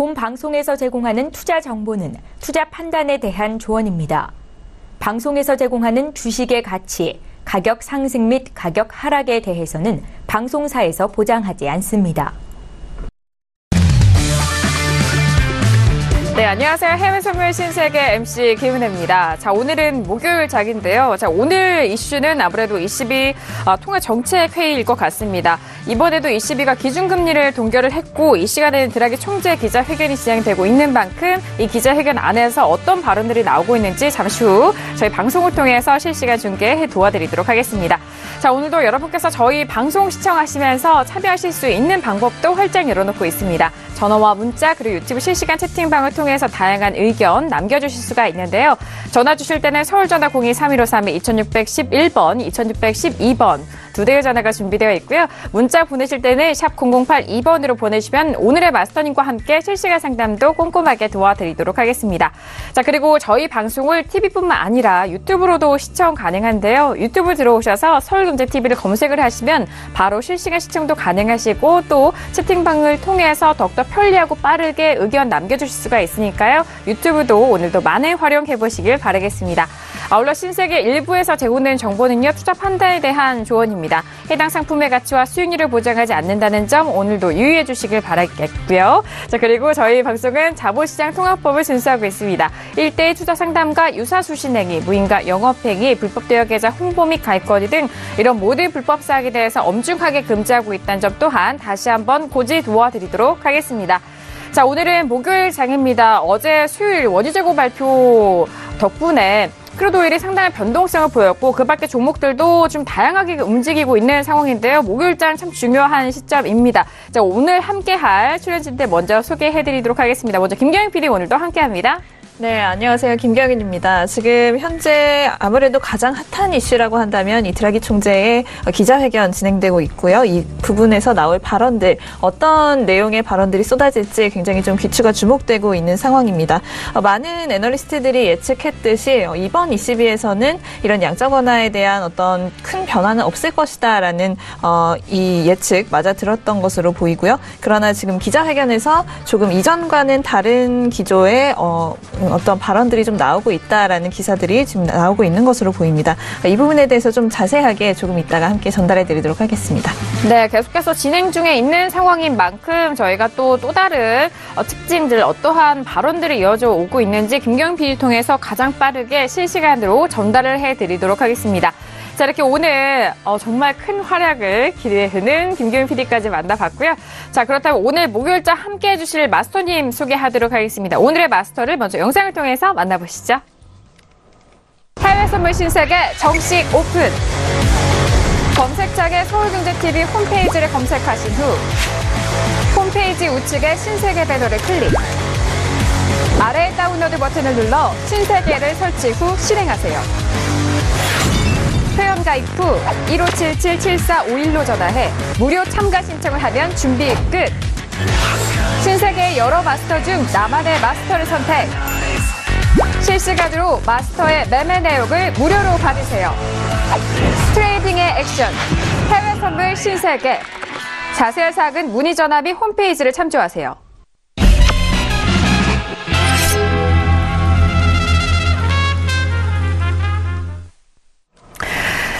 본 방송에서 제공하는 투자 정보는 투자 판단에 대한 조언입니다. 방송에서 제공하는 주식의 가치, 가격 상승 및 가격 하락에 대해서는 방송사에서 보장하지 않습니다. 네, 안녕하세요. 해외 선물 신세계 MC 김은혜입니다. 자, 오늘은 목요일작인데요. 자, 오늘 이슈는 아무래도 ECB 통화 정책 회의일 것 같습니다. 이번에도 ECB가 기준금리를 동결을 했고 이 시간에는 드라기 총재 기자회견이 진행되고 있는 만큼 이 기자회견 안에서 어떤 발언들이 나오고 있는지 잠시 후 저희 방송을 통해서 실시간 중계해 도와드리도록 하겠습니다. 자, 오늘도 여러분께서 저희 방송 시청하시면서 참여하실 수 있는 방법도 활짝 열어놓고 있습니다. 전화와 문자 그리고 유튜브 실시간 채팅방을 통해서 다양한 의견 남겨주실 수가 있는데요. 전화 주실 때는 서울전화 02-3132-2611번, 2612번 두 대의 전화가 준비되어 있고요. 문자 보내실 때는 샵 0082번으로 보내주시면 오늘의 마스터님과 함께 실시간 상담도 꼼꼼하게 도와드리도록 하겠습니다. 자, 그리고 저희 방송을 TV뿐만 아니라 유튜브로도 시청 가능한데요. 유튜브 들어오셔서 서울경제TV를 검색을 하시면 바로 실시간 시청도 가능하시고 또 채팅방을 통해서 더욱더 편리하고 빠르게 의견 남겨주실 수가 있으니까요. 유튜브도 오늘도 많은 활용해보시길 바라겠습니다. 아울러 신세계 1부에서 제공된 정보는요. 투자 판단에 대한 조언입니다. 해당 상품의 가치와 수익률을 보장하지 않는다는 점 오늘도 유의해 주시길 바라겠고요. 자, 그리고 저희 방송은 자본시장 통합법을 준수하고 있습니다. 1대1 투자 상담과 유사수신행위, 무인가 영업행위, 불법 대여 계좌 홍보 및 가입거래 등 이런 모든 불법 사항에 대해서 엄중하게 금지하고 있다는 점 또한 다시 한번 고지 도와드리도록 하겠습니다. 자, 오늘은 목요일장입니다. 어제 수요일 원유재고 발표 덕분에 크루드 오일이 상당한 변동성을 보였고 그 밖에 종목들도 좀 다양하게 움직이고 있는 상황인데요. 목요일장 참 중요한 시점입니다. 자, 오늘 함께할 출연진들 먼저 소개해드리도록 하겠습니다. 먼저 김경인 PD 오늘도 함께합니다. 네, 안녕하세요. 김경인입니다. 지금 현재 아무래도 가장 핫한 이슈라고 한다면 이 드라기 총재의 기자회견 진행되고 있고요. 이 부분에서 나올 발언들, 어떤 내용의 발언들이 쏟아질지 굉장히 좀 귀추가 주목되고 있는 상황입니다. 많은 애널리스트들이 예측했듯이 이번 ECB에서는 이런 양적 완화에 대한 어떤 큰 변화는 없을 것이다라는 이 예측 맞아 들었던 것으로 보이고요. 그러나 지금 기자회견에서 조금 이전과는 다른 기조의 어떤 발언들이 좀 나오고 있다라는 기사들이 지금 나오고 있는 것으로 보입니다. 이 부분에 대해서 좀 자세하게 조금 이따가 함께 전달해 드리도록 하겠습니다. 네, 계속해서 진행 중에 있는 상황인 만큼 저희가 또 다른 특징들 어떠한 발언들이 이어져 오고 있는지 김경인 PD 통해서 가장 빠르게 실시간으로 전달을 해드리도록 하겠습니다. 자, 이렇게 오늘 정말 큰 활약을 기대하는 김경인 PD까지 만나봤고요. 자, 그렇다면 오늘 목요일장 함께해 주실 마스터님 소개하도록 하겠습니다. 오늘의 마스터를 먼저 영상을 통해서 만나보시죠. 해외 선물 신세계 정식 오픈! 검색창에 서울경제TV 홈페이지를 검색하신 후 홈페이지 우측에 신세계 배너를 클릭. 아래 다운로드 버튼을 눌러 신세계를 설치 후 실행하세요. 회원 가입 후 1577-7451로 전화해 무료 참가 신청을 하면 준비 끝! 신세계의 여러 마스터 중 나만의 마스터를 선택! 실시간으로 마스터의 매매 내역을 무료로 받으세요. 트레이딩의 액션, 해외 선물 신세계. 자세한 사항은 문의 전화 및 홈페이지를 참조하세요.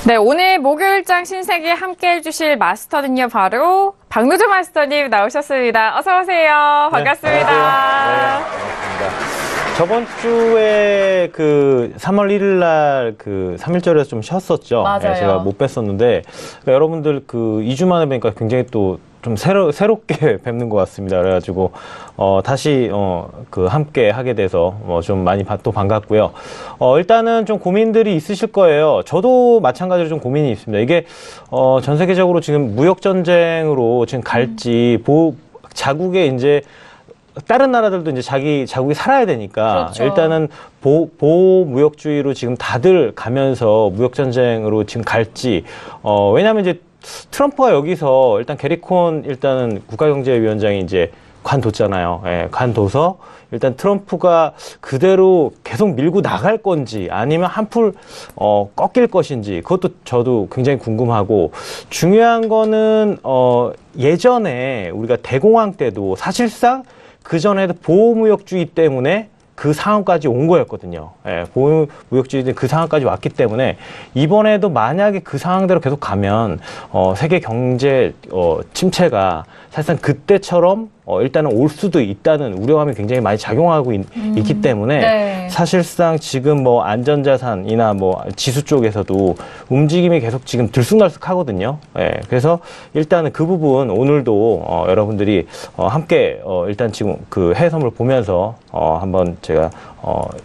네, 오늘 목요일장 신세계 함께 해주실 마스터는요, 바로 박노조 마스터님 나오셨습니다. 어서오세요. 반갑습니다. 네, 반갑습니다. 저번 주에 3월 1일 날 3.1절에서 좀 쉬었었죠. 맞아요. 네, 제가 못 뵀었는데, 그러니까 여러분들 2주 만에 뵈니까 굉장히 또 좀 새롭게 뵙는 것 같습니다. 그래가지고, 다시, 함께 하게 돼서, 좀 많이 또 반갑고요. 일단은 좀 고민들이 있으실 거예요. 저도 마찬가지로 좀 고민이 있습니다. 이게, 전 세계적으로 지금 무역전쟁으로 지금 갈지, 자국에 이제, 다른 나라들도 이제 자국이 살아야 되니까 그렇죠. 일단은 보호 무역주의로 지금 다들 가면서 무역전쟁으로 지금 갈지, 왜냐면 이제 트럼프가 여기서 일단 게리콘 일단은 국가경제위원장이 이제 관뒀잖아요. 예, 관둬서 일단 트럼프가 그대로 계속 밀고 나갈 건지 아니면 한풀 꺾일 것인지 그것도 저도 굉장히 궁금하고 중요한 거는 예전에 우리가 대공황 때도 사실상 그전에도 보호무역주의 때문에 그 상황까지 온 거였거든요. 예, 보호무역주의 그 상황까지 왔기 때문에 이번에도 만약에 그 상황대로 계속 가면 세계 경제 침체가 사실상 그때처럼 일단은 올 수도 있다는 우려감이 굉장히 많이 작용하고 있기 때문에 네. 사실상 지금 뭐 안전자산이나 뭐 지수 쪽에서도 움직임이 계속 지금 들쑥날쑥하거든요. 예, 그래서 일단은 그 부분 오늘도 여러분들이 함께 일단 지금 그 해외 선물 보면서 한번 제가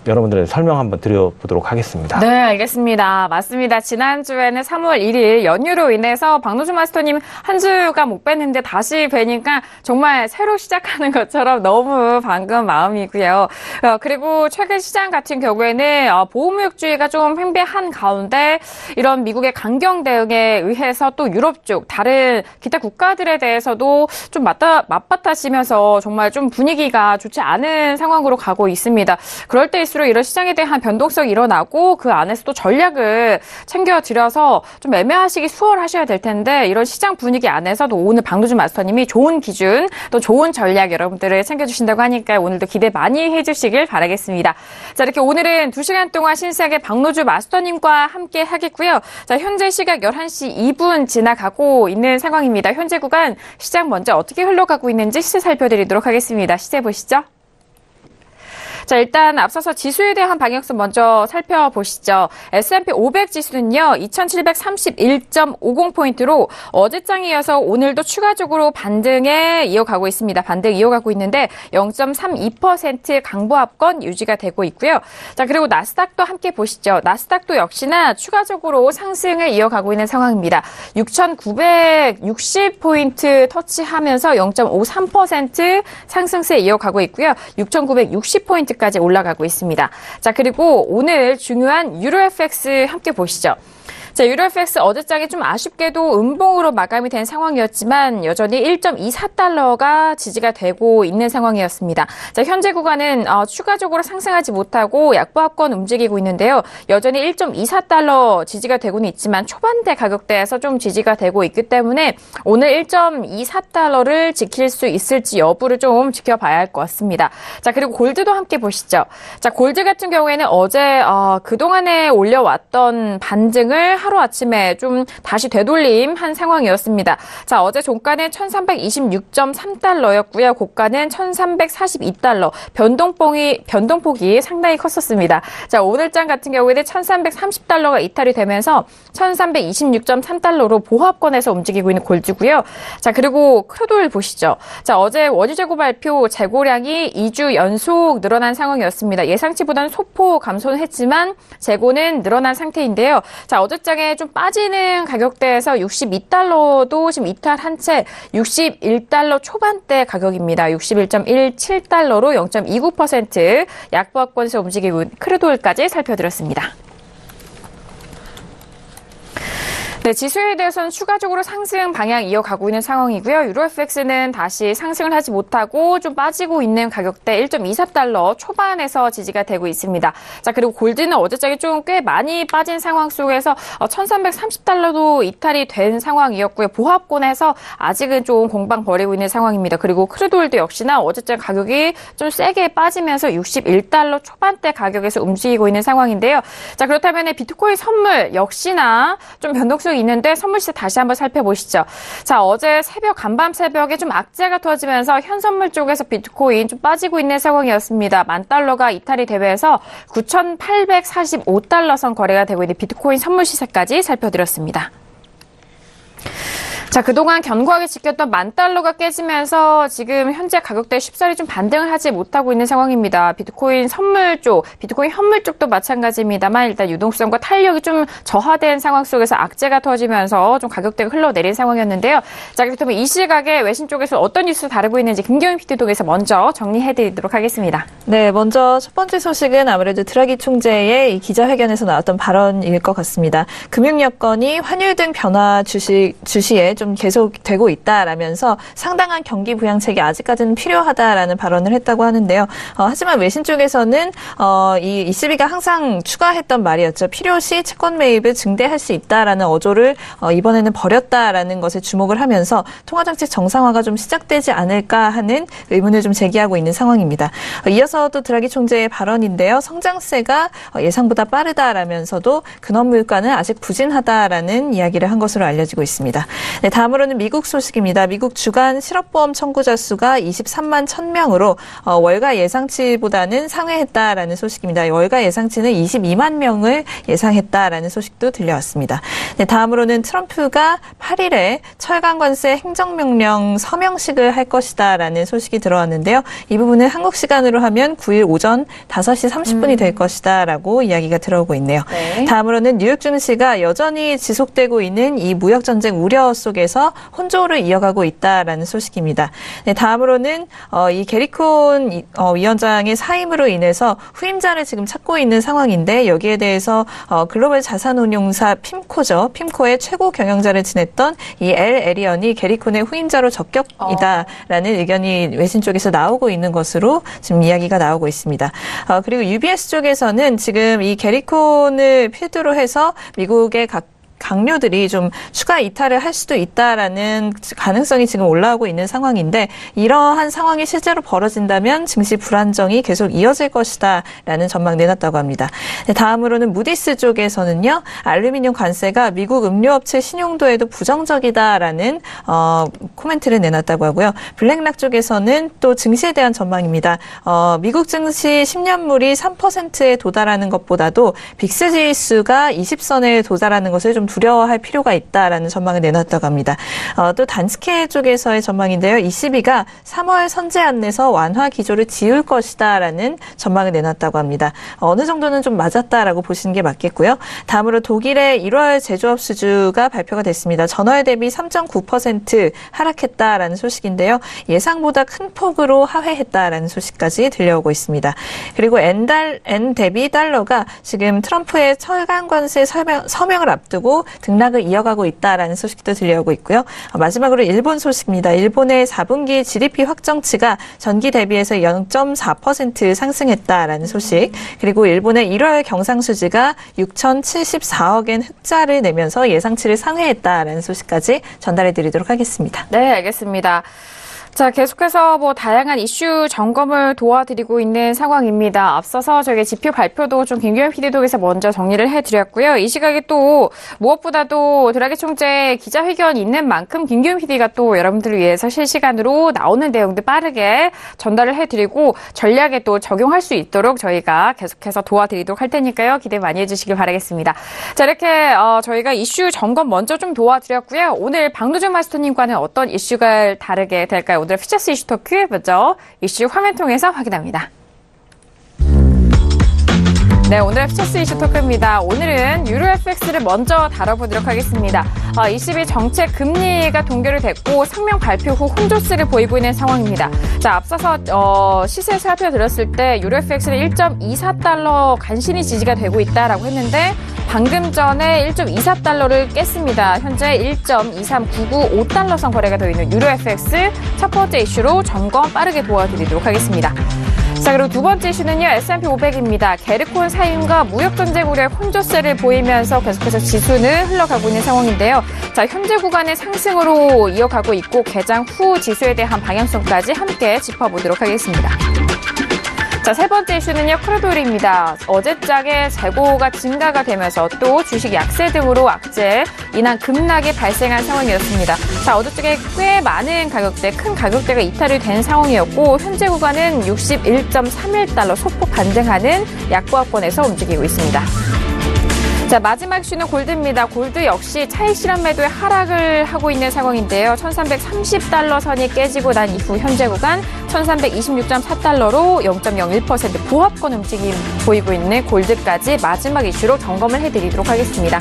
여러분들의 설명 한번 드려보도록 하겠습니다. 네, 알겠습니다. 맞습니다. 지난주에는 3월 1일 연휴로 인해서 박노준 마스터님 한 주간 못 뵀는데 다시 뵈니까 정말 새로 시작하는 것처럼 너무 반가운 마음이고요. 그리고 최근 시장 같은 경우에는 보호무역주의가 좀 팽배한 가운데 이런 미국의 강경 대응에 의해서 또 유럽 쪽 다른 기타 국가들에 대해서도 좀 맞받아치면서 정말 좀 분위기가 좋지 않은 상황으로 가고 있습니다. 그럴 때일수록 이런 시장에 대한 변동성이 일어나고 그 안에서도 전략을 챙겨드려서 좀 매매하시기 수월하셔야 될 텐데 이런 시장 분위기 안에서도 오늘 박노준 마스터님이 좋은 기준 또 좋은 전략 여러분들을 챙겨주신다고 하니까 오늘도 기대 많이 해주시길 바라겠습니다. 자, 이렇게 오늘은 2시간 동안 신세계 박노준 마스터님과 함께 하겠고요. 자, 현재 시각 11시 2분 지나가고 있는 상황입니다. 현재 구간 시장 먼저 어떻게 흘러가고 있는지 시세 살펴드리도록 하겠습니다. 시세 보시죠. 자, 일단 앞서서 지수에 대한 방향성 먼저 살펴보시죠. S&P 500 지수는요, 2731.50포인트로 어제장에 이어서 오늘도 추가적으로 반등에 이어가고 있습니다. 반등 이어가고 있는데 0.32% 강보합권 유지가 되고 있고요. 자, 그리고 나스닥도 함께 보시죠. 나스닥도 역시나 추가적으로 상승을 이어가고 있는 상황입니다. 6,960포인트 터치하면서 0.53% 상승세 이어가고 있고요. 6,960포인트 까지 올라가고 있습니다. 자, 그리고 오늘 중요한 유로FX 함께 보시죠. 자, 유로FX 어제장에 좀 아쉽게도 음봉으로 마감이 된 상황이었지만 여전히 1.24달러가 지지가 되고 있는 상황이었습니다. 자, 현재 구간은 추가적으로 상승하지 못하고 약보합권 움직이고 있는데요. 여전히 1.24달러 지지가 되고는 있지만 초반대 가격대에서 좀 지지가 되고 있기 때문에 오늘 1.24달러를 지킬 수 있을지 여부를 좀 지켜봐야 할 것 같습니다. 자, 그리고 골드도 함께 보시죠. 자, 골드 같은 경우에는 어제 그동안에 올려왔던 반등을 하루아침에 좀 다시 되돌림한 상황이었습니다. 자, 어제 종가는 1326.3달러였고요. 고가는 1342달러. 변동폭이 상당히 컸었습니다. 자, 오늘장 같은 경우에는 1330달러가 이탈이 되면서 1326.3달러로 보합권에서 움직이고 있는 골드고요. 자, 그리고 크루드오일 보시죠. 자, 어제 원유 재고 발표 재고량이 2주 연속 늘어난 상황이었습니다. 예상치보다는 소폭 감소는 했지만 재고는 늘어난 상태인데요. 자, 어제장에 좀 빠지는 가격대에서 62달러도 지금 이탈한 채 61달러 초반대 가격입니다. 61.17달러로 0.29% 약보합권에서 움직이고 있는 크루드오일까지 살펴드렸습니다. 네, 지수에 대해서는 추가적으로 상승 방향 이어가고 있는 상황이고요. 유로FX는 다시 상승을 하지 못하고 좀 빠지고 있는 가격대 1.24달러 초반에서 지지가 되고 있습니다. 자, 그리고 골드는 어제장에 좀 꽤 많이 빠진 상황 속에서 1330달러도 이탈이 된 상황이었고요. 보합권에서 아직은 좀 공방 벌이고 있는 상황입니다. 그리고 크루드오일도 역시나 어제장 가격이 좀 세게 빠지면서 61달러 초반대 가격에서 움직이고 있는 상황인데요. 자, 그렇다면 비트코인 선물 역시나 좀 변동성이 있는데 선물 시세 다시 한번 살펴보시죠. 자, 어제 간밤 새벽에 좀 악재가 터지면서 현선물 쪽에서 비트코인 좀 빠지고 있는 상황이었습니다. 10,000달러가 이탈이 되면서 9,845달러 선 거래가 되고 있는 비트코인 선물 시세까지 살펴드렸습니다. 자, 그동안 견고하게 지켰던 10,000달러가 깨지면서 지금 현재 가격대에 쉽사리 좀 반등을 하지 못하고 있는 상황입니다. 비트코인 선물 쪽, 비트코인 현물 쪽도 마찬가지입니다만 일단 유동성과 탄력이 좀 저하된 상황 속에서 악재가 터지면서 좀 가격대가 흘러내린 상황이었는데요. 자, 그렇다면 이 시각에 외신 쪽에서 어떤 뉴스 다루고 있는지 김경희 PD 통해서 먼저 정리해드리도록 하겠습니다. 네, 먼저 첫 번째 소식은 아무래도 드라기 총재의 이 기자회견에서 나왔던 발언일 것 같습니다. 금융 여건이 환율 등 변화 주시에 좀 계속되고 있다라면서 상당한 경기 부양책이 아직까지는 필요하다라는 발언을 했다고 하는데요. 하지만 외신 쪽에서는 이 ECB가 항상 추가했던 말이었죠. 필요시 채권 매입을 증대할 수 있다라는 어조를 이번에는 버렸다라는 것에 주목을 하면서 통화정책 정상화가 좀 시작되지 않을까 하는 의문을 좀 제기하고 있는 상황입니다. 이어서 또 드라기 총재의 발언인데요. 성장세가 예상보다 빠르다라면서도 근원 물가는 아직 부진하다라는 이야기를 한 것으로 알려지고 있습니다. 네, 다음으로는 미국 소식입니다. 미국 주간 실업보험 청구자 수가 23만 1,000명으로 월가 예상치보다는 상회했다라는 소식입니다. 월가 예상치는 22만 명을 예상했다라는 소식도 들려왔습니다. 네, 다음으로는 트럼프가 8일에 철강 관세 행정명령 서명식을 할 것이다라는 소식이 들어왔는데요. 이 부분은 한국 시간으로 하면 9일 오전 5시 30분이 될 것이다라고 이야기가 들어오고 있네요. 네. 다음으로는 뉴욕 증시가 여전히 지속되고 있는 이 무역 전쟁 우려 속에서 혼조를 이어가고 있다라는 소식입니다. 네, 다음으로는 이 게리콘 위원장의 사임으로 인해서 후임자를 지금 찾고 있는 상황인데 여기에 대해서 글로벌 자산운용사 핌코죠. 핌코의 최고 경영자를 지냈던 이 에리언이 게리콘의 후임자로 적격이다라는 의견이 외신 쪽에서 나오고 있는 것으로 지금 이야기가 나오고 있습니다. 그리고 UBS 쪽에서는 지금 이 게리콘을 필두로 해서 미국의 각 강료들이 좀 추가 이탈을 할 수도 있다라는 가능성이 지금 올라오고 있는 상황인데 이러한 상황이 실제로 벌어진다면 증시 불안정이 계속 이어질 것이다라는 전망 내놨다고 합니다. 네, 다음으로는 무디스 쪽에서는요. 알루미늄 관세가 미국 음료업체 신용도에도 부정적이다라는 코멘트를 내놨다고 하고요. 블랙락 쪽에서는 또 증시에 대한 전망입니다. 미국 증시 10년물이 3%에 도달하는 것보다도 빅스 지수가 20선에 도달하는 것을 좀 두려워할 필요가 있다라는 전망을 내놨다고 합니다. 또 단스케 쪽에서의 전망인데요. ECB가 3월 선제 안내서 완화 기조를 지울 것이다라는 전망을 내놨다고 합니다. 어느 정도는 좀 맞았다라고 보시는 게 맞겠고요. 다음으로 독일의 1월 제조업 수주가 발표가 됐습니다. 전월 대비 3.9% 하락했다라는 소식인데요. 예상보다 큰 폭으로 하회했다라는 소식까지 들려오고 있습니다. 그리고 엔 대비 달러가 지금 트럼프의 철강 관세 서명을 앞두고 등락을 이어가고 있다라는 소식도 들려오고 있고요. 마지막으로 일본 소식입니다. 일본의 4분기 GDP 확정치가 전기 대비해서 0.4% 상승했다라는 소식. 그리고 일본의 1월 경상수지가 6,074억엔 흑자를 내면서 예상치를 상회했다라는 소식까지 전달해 드리도록 하겠습니다. 네, 알겠습니다. 자, 계속해서 다양한 이슈 점검을 도와드리고 있는 상황입니다. 앞서서 저희 지표 발표도 좀 김규현 PD독에서 먼저 정리를 해드렸고요. 이 시각에 또 무엇보다도 드라기 총재 기자회견이 있는 만큼 김규현 PD가 또 여러분들을 위해서 실시간으로 나오는 내용들 빠르게 전달을 해드리고 전략에 또 적용할 수 있도록 저희가 계속해서 도와드리도록 할 테니까요. 기대 많이 해주시길 바라겠습니다. 자, 이렇게 저희가 이슈 점검 먼저 좀 도와드렸고요. 오늘 박노준 마스터님과는 어떤 이슈가 다르게 될까요? 오늘 퓨처스 이슈 토크 먼저 이슈 화면 통해서 확인합니다. 네, 오늘의 퓨처스 이슈 토크입니다. 오늘은 유로 FX를 먼저 다뤄보도록 하겠습니다. ECB 정책 금리가 동결이 됐고 성명 발표 후 혼조세를 보이고 있는 상황입니다. 자, 앞서서 시세 살펴드렸을 때 유로 FX는 1.24달러 간신히 지지가 되고 있다라고 했는데 방금 전에 1.24달러를 깼습니다. 현재 1.23995달러 선 거래가 되어 있는 유로 FX 첫 번째 이슈로 점검 빠르게 도와드리도록 하겠습니다. 자, 그리고 두 번째 이슈는요. S&P 500입니다. 게리콘 사임과 무역전쟁 우려의 혼조세를 보이면서 계속해서 지수는 흘러가고 있는 상황인데요. 자, 현재 구간의 상승으로 이어가고 있고 개장 후 지수에 대한 방향성까지 함께 짚어보도록 하겠습니다. 자, 세 번째 이슈는요. 크루드오일입니다. 어제장에 재고가 증가가 되면서 또 주식 약세 등으로 악재, 인한 급락이 발생한 상황이었습니다. 자, 어제쪽에 꽤 많은 가격대, 큰 가격대가 이탈이 된 상황이었고 현재 구간은 61.31달러 소폭 반등하는 약보합권에서 움직이고 있습니다. 자, 마지막 이슈는 골드입니다. 골드 역시 차익 실현 매도에 하락을 하고 있는 상황인데요. 1330달러 선이 깨지고 난 이후 현재 구간 1326.4달러로 0.01% 보합권 움직임 보이고 있는 골드까지 마지막 이슈로 점검을 해드리도록 하겠습니다.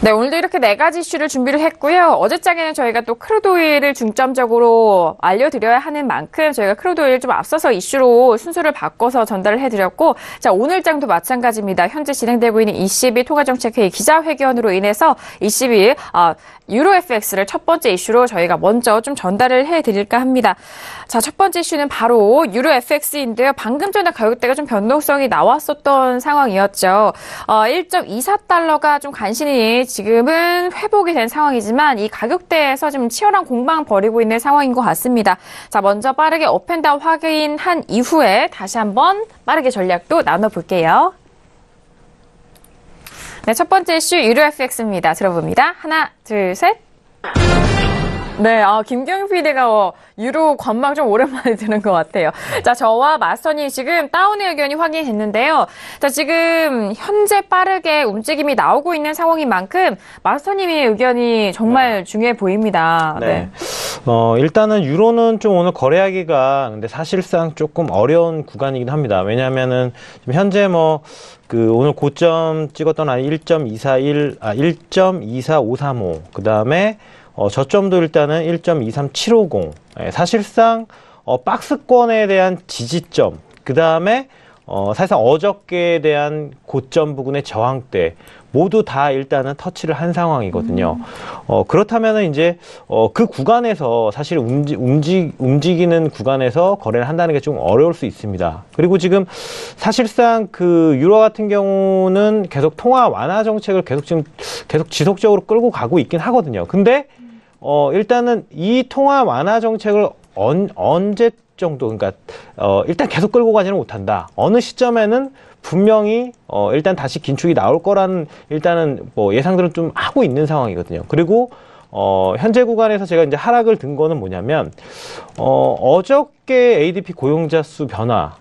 네, 오늘도 이렇게 4가지 이슈를 준비를 했고요. 어제장에는 저희가 또 크루드오일을 중점적으로 알려드려야 하는 만큼 저희가 크루드오일 좀 앞서서 이슈로 순서를 바꿔서 전달을 해드렸고, 자, 오늘장도 마찬가지입니다. 현재 진행되고 있는 ECB 통화정책회의 기자회견으로 인해서 ECB 유로 FX를 첫 번째 이슈로 저희가 먼저 좀 전달을 해드릴까 합니다. 자, 첫 번째 이슈는 바로 유로 FX인데요. 방금 전에 가격대가 좀 변동성이 나왔었던 상황이었죠. 1.24달러가 좀 간신히 지금은 회복이 된 상황이지만 이 가격대에서 좀 치열한 공방 벌이고 있는 상황인 것 같습니다. 자, 먼저 빠르게 업앤다운 확인한 이후에 다시 한번 빠르게 전략도 나눠볼게요. 네, 첫 번째 이슈 유로 FX입니다. 들어봅니다. 하나, 둘, 셋. 네, 김경희 PD가 유로 관망 좀 오랜만에 드는 것 같아요. 자, 저와 마스터님 지금 다운의 의견이 확인됐는데요. 자, 지금 현재 빠르게 움직임이 나오고 있는 상황인 만큼 마스터님의 의견이 정말 중요해 보입니다. 네. 일단은 유로는 좀 오늘 거래하기가 근데 사실상 조금 어려운 구간이긴 합니다. 왜냐하면은 지금 현재 오늘 고점 찍었던 1.24535, 그 다음에 저점도 일단은 1.23750. 사실상 박스권에 대한 지지점, 그 다음에 사실상 어저께에 대한 고점 부근의 저항대 모두 다 일단은 터치를 한 상황이거든요. 그렇다면은 이제 그 구간에서 사실 움직이는 구간에서 거래를 한다는 게 좀 어려울 수 있습니다. 그리고 지금 사실상 그 유로 같은 경우는 계속 통화 완화 정책을 계속 지속적으로 끌고 가고 있긴 하거든요. 근데 일단은 이 통화 완화 정책을 언제 정도, 그러니까 일단 계속 끌고 가지는 못한다. 어느 시점에는 분명히 일단 다시 긴축이 나올 거라는 일단은 예상들은 좀 하고 있는 상황이거든요. 그리고 현재 구간에서 제가 이제 하락을 든 거는 뭐냐면 어저께 ADP 고용자 수 변화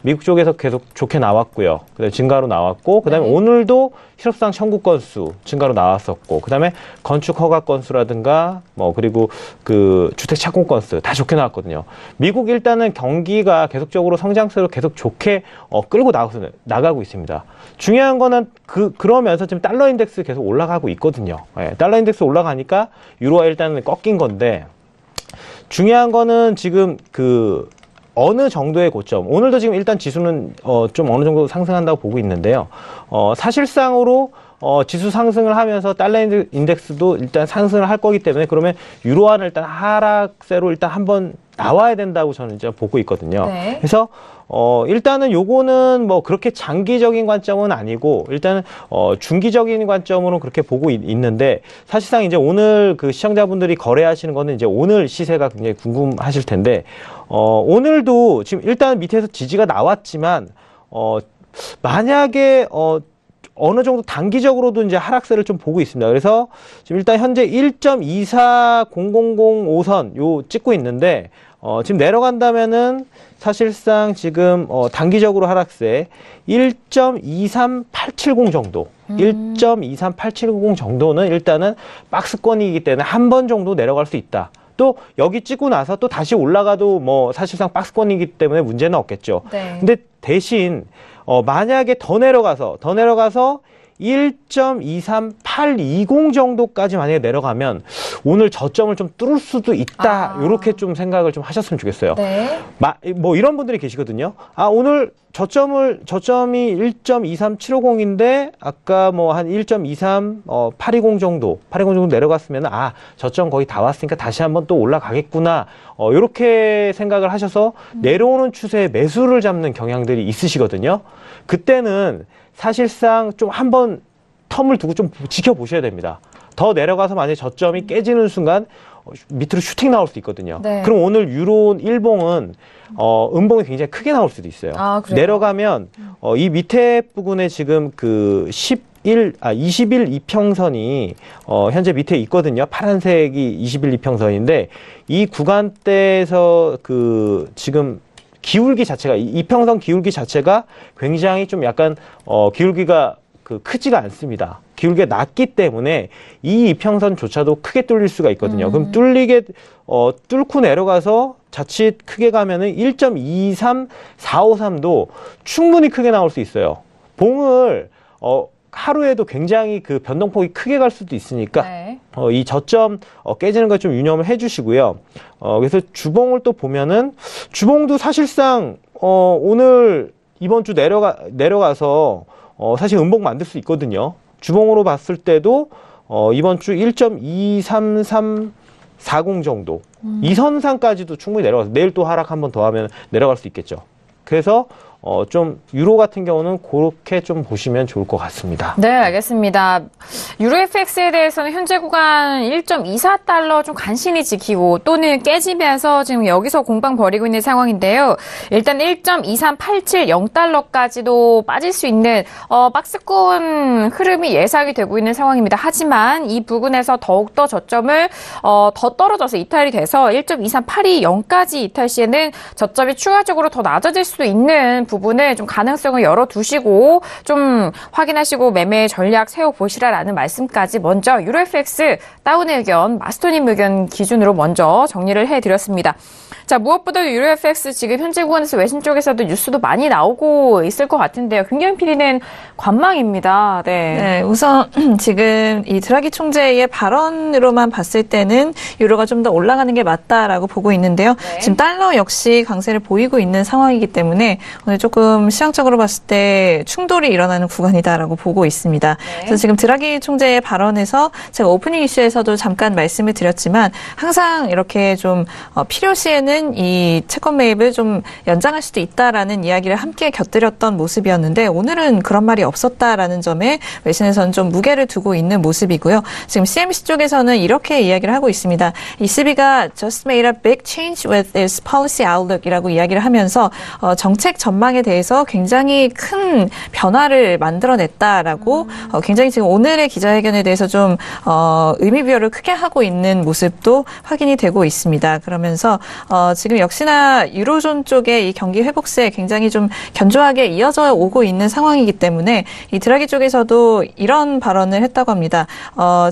미국 쪽에서 계속 좋게 나왔고요. 그다음에 증가로 나왔고, 그다음에 오늘도 실업상 청구 건수 증가로 나왔었고, 그다음에 건축 허가 건수라든가 그리고 그 주택 착공 건수 다 좋게 나왔거든요. 미국 일단은 경기가 계속적으로 성장세로 계속 좋게 끌고 나가고 있습니다. 중요한 거는 그러면서 지금 달러 인덱스 계속 올라가고 있거든요. 달러 인덱스 올라가니까 유로가 일단은 꺾인 건데, 중요한 거는 지금 어느 정도의 고점, 오늘도 지금 일단 지수는 좀 어느 정도 상승한다고 보고 있는데요. 사실상으로 지수 상승을 하면서 달러 인덱스도 일단 상승을 할 거기 때문에, 그러면 유로화는 일단 하락세로 일단 한번 나와야 된다고 저는 이제 보고 있거든요. 네. 그래서 일단은 요거는 그렇게 장기적인 관점은 아니고 일단은 중기적인 관점으로 그렇게 보고 있는데, 사실상 이제 오늘 그 시청자분들이 거래하시는 거는 이제 오늘 시세가 굉장히 궁금하실 텐데, 오늘도 지금 일단 밑에서 지지가 나왔지만 만약에 어느 정도 단기적으로도 이제 하락세를 좀 보고 있습니다. 그래서 지금 일단 현재 1.2400050선 요 찍고 있는데, 지금 내려간다면은 사실상 지금 단기적으로 하락세 1.23870 정도, 1.23870 정도는 일단은 박스권이기 때문에 한 번 정도 내려갈 수 있다. 또 여기 찍고 나서 또 다시 올라가도 사실상 박스권이기 때문에 문제는 없겠죠. 네. 근데 대신 만약에 더 내려가서 1.23820 정도까지 만약에 내려가면 오늘 저점을 좀 뚫을 수도 있다. 이렇게 좀 생각을 좀 하셨으면 좋겠어요. 네. 이런 분들이 계시거든요. 오늘 저점이 1.23750인데 아까 한 1.23820 정도 내려갔으면 저점 거의 다 왔으니까 다시 한번 또 올라가겠구나. 이렇게 생각을 하셔서 내려오는 추세에 매수를 잡는 경향들이 있으시거든요. 그때는 사실상 좀 한번 텀을 두고 좀 지켜보셔야 됩니다. 더 내려가서 만약에 저점이 깨지는 순간 밑으로 슈팅 나올 수도 있거든요. 네. 그럼 오늘 유로 일봉은 음봉이 굉장히 크게 나올 수도 있어요. 내려가면 이 밑에 부분에 지금 20일 이평선이 현재 밑에 있거든요. 파란색이 20일 이평선인데, 이 구간대에서 지금 기울기 자체가, 이평선 기울기 자체가 굉장히 좀 약간 기울기가 크지가 않습니다. 기울기가 낮기 때문에 이 이평선조차도 크게 뚫릴 수가 있거든요. 그럼 뚫고 내려가서 자칫 크게 가면은 1.23453도 충분히 크게 나올 수 있어요. 봉을 하루에도 굉장히 그 변동폭이 크게 갈 수도 있으니까 네. 이 저점 깨지는 걸 좀 유념을 해주시고요. 그래서 주봉을 또 보면은 주봉도 사실상 오늘 이번 주 내려가서 사실 음봉 만들 수 있거든요. 주봉으로 봤을 때도 이번 주 1.23340 정도 이 선상까지도 충분히 내려가서 내일 또 하락 한 번 더 하면 내려갈 수 있겠죠. 그래서 좀 유로 같은 경우는 그렇게 좀 보시면 좋을 것 같습니다. 네, 알겠습니다. 유로 FX에 대해서는 현재 구간 1.24달러 좀 간신히 지키고 또는 깨지면서 지금 여기서 공방 벌이고 있는 상황인데요. 일단 1.23870달러까지도 빠질 수 있는 박스권 흐름이 예상이 되고 있는 상황입니다. 하지만 이 부근에서 더욱더 저점을 더 떨어져서 이탈이 돼서 1.23820까지 이탈 시에는 저점이 추가적으로 더 낮아질 수도 있는 부분을 좀 가능성을 열어두시고 좀 확인하시고 매매 전략 세워보시라라는 말씀까지 먼저 유로 FX 다운의 의견, 마스터님 의견 기준으로 먼저 정리를 해드렸습니다. 자, 무엇보다도 유로 FX 지금 현재 구간에서 외신 쪽에서도 뉴스도 많이 나오고 있을 것 같은데요. 김경인 PD는 관망입니다. 네. 네, 우선 지금 이 드라기 총재의 발언으로만 봤을 때는 유로가 좀 더 올라가는 게 맞다라고 보고 있는데요. 네. 지금 달러 역시 강세를 보이고 있는 상황이기 때문에 오늘 조금 시장적으로 봤을 때 충돌이 일어나는 구간이다라고 보고 있습니다. 네. 그래서 지금 드라기 총재의 발언에서 제가 오프닝 이슈에서도 잠깐 말씀을 드렸지만 항상 이렇게 좀 필요시에는 이 채권 매입을 좀 연장할 수도 있다라는 이야기를 함께 곁들였던 모습이었는데 오늘은 그런 말이 없었다라는 점에 외신에서는 좀 무게를 두고 있는 모습이고요. 지금 CNBC 쪽에서는 이렇게 이야기를 하고 있습니다. ECB가 just made a big change with its policy outlook이라고 이야기를 하면서 정책 전망에 대해서 굉장히 큰 변화를 만들어냈다라고 굉장히 지금 오늘의 기자회견에 대해서 좀 의미부여를 크게 하고 있는 모습도 확인이 되고 있습니다. 그러면서 지금 역시나 유로존 쪽의 이 경기 회복세 굉장히 좀 견조하게 이어져 오고 있는 상황이기 때문에 이 드라기 쪽에서도 이런 발언을 했다고 합니다.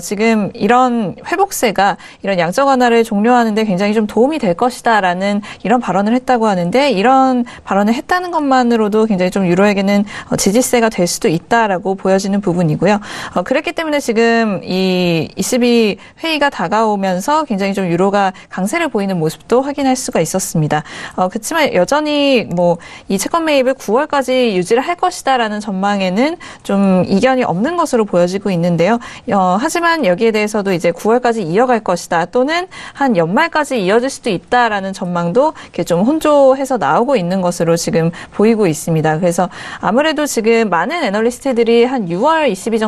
지금 이런 회복세가 이런 양적 완화를 종료하는 데 굉장히 좀 도움이 될 것이다라는 이런 발언을 했다고 하는데 이런 발언을 했다는 것만으로도 굉장히 좀 유로에게는 지지세가 될 수도 있다라고 보여지는 부분이고요. 그렇기 때문에 지금 이 ECB 회의가 다가오면서 굉장히 좀 유로가 강세를 보이는 모습도 확인할 수가 있었습니다. 그렇지만 여전히 뭐 이 채권 매입을 9월까지 유지를 할 것이다라는 전망에는 좀 이견이 없는 것으로 보여지고 있는데요. 하지만 여기에 대해서도 이제 9월까지 이어갈 것이다 또는 한 연말까지 이어질 수도 있다라는 전망도 이렇게 좀 혼조해서 나오고 있는 것으로 지금 보이고 있습니다. 그래서 아무래도 지금 많은 애널리스트들이 한 6월 ECB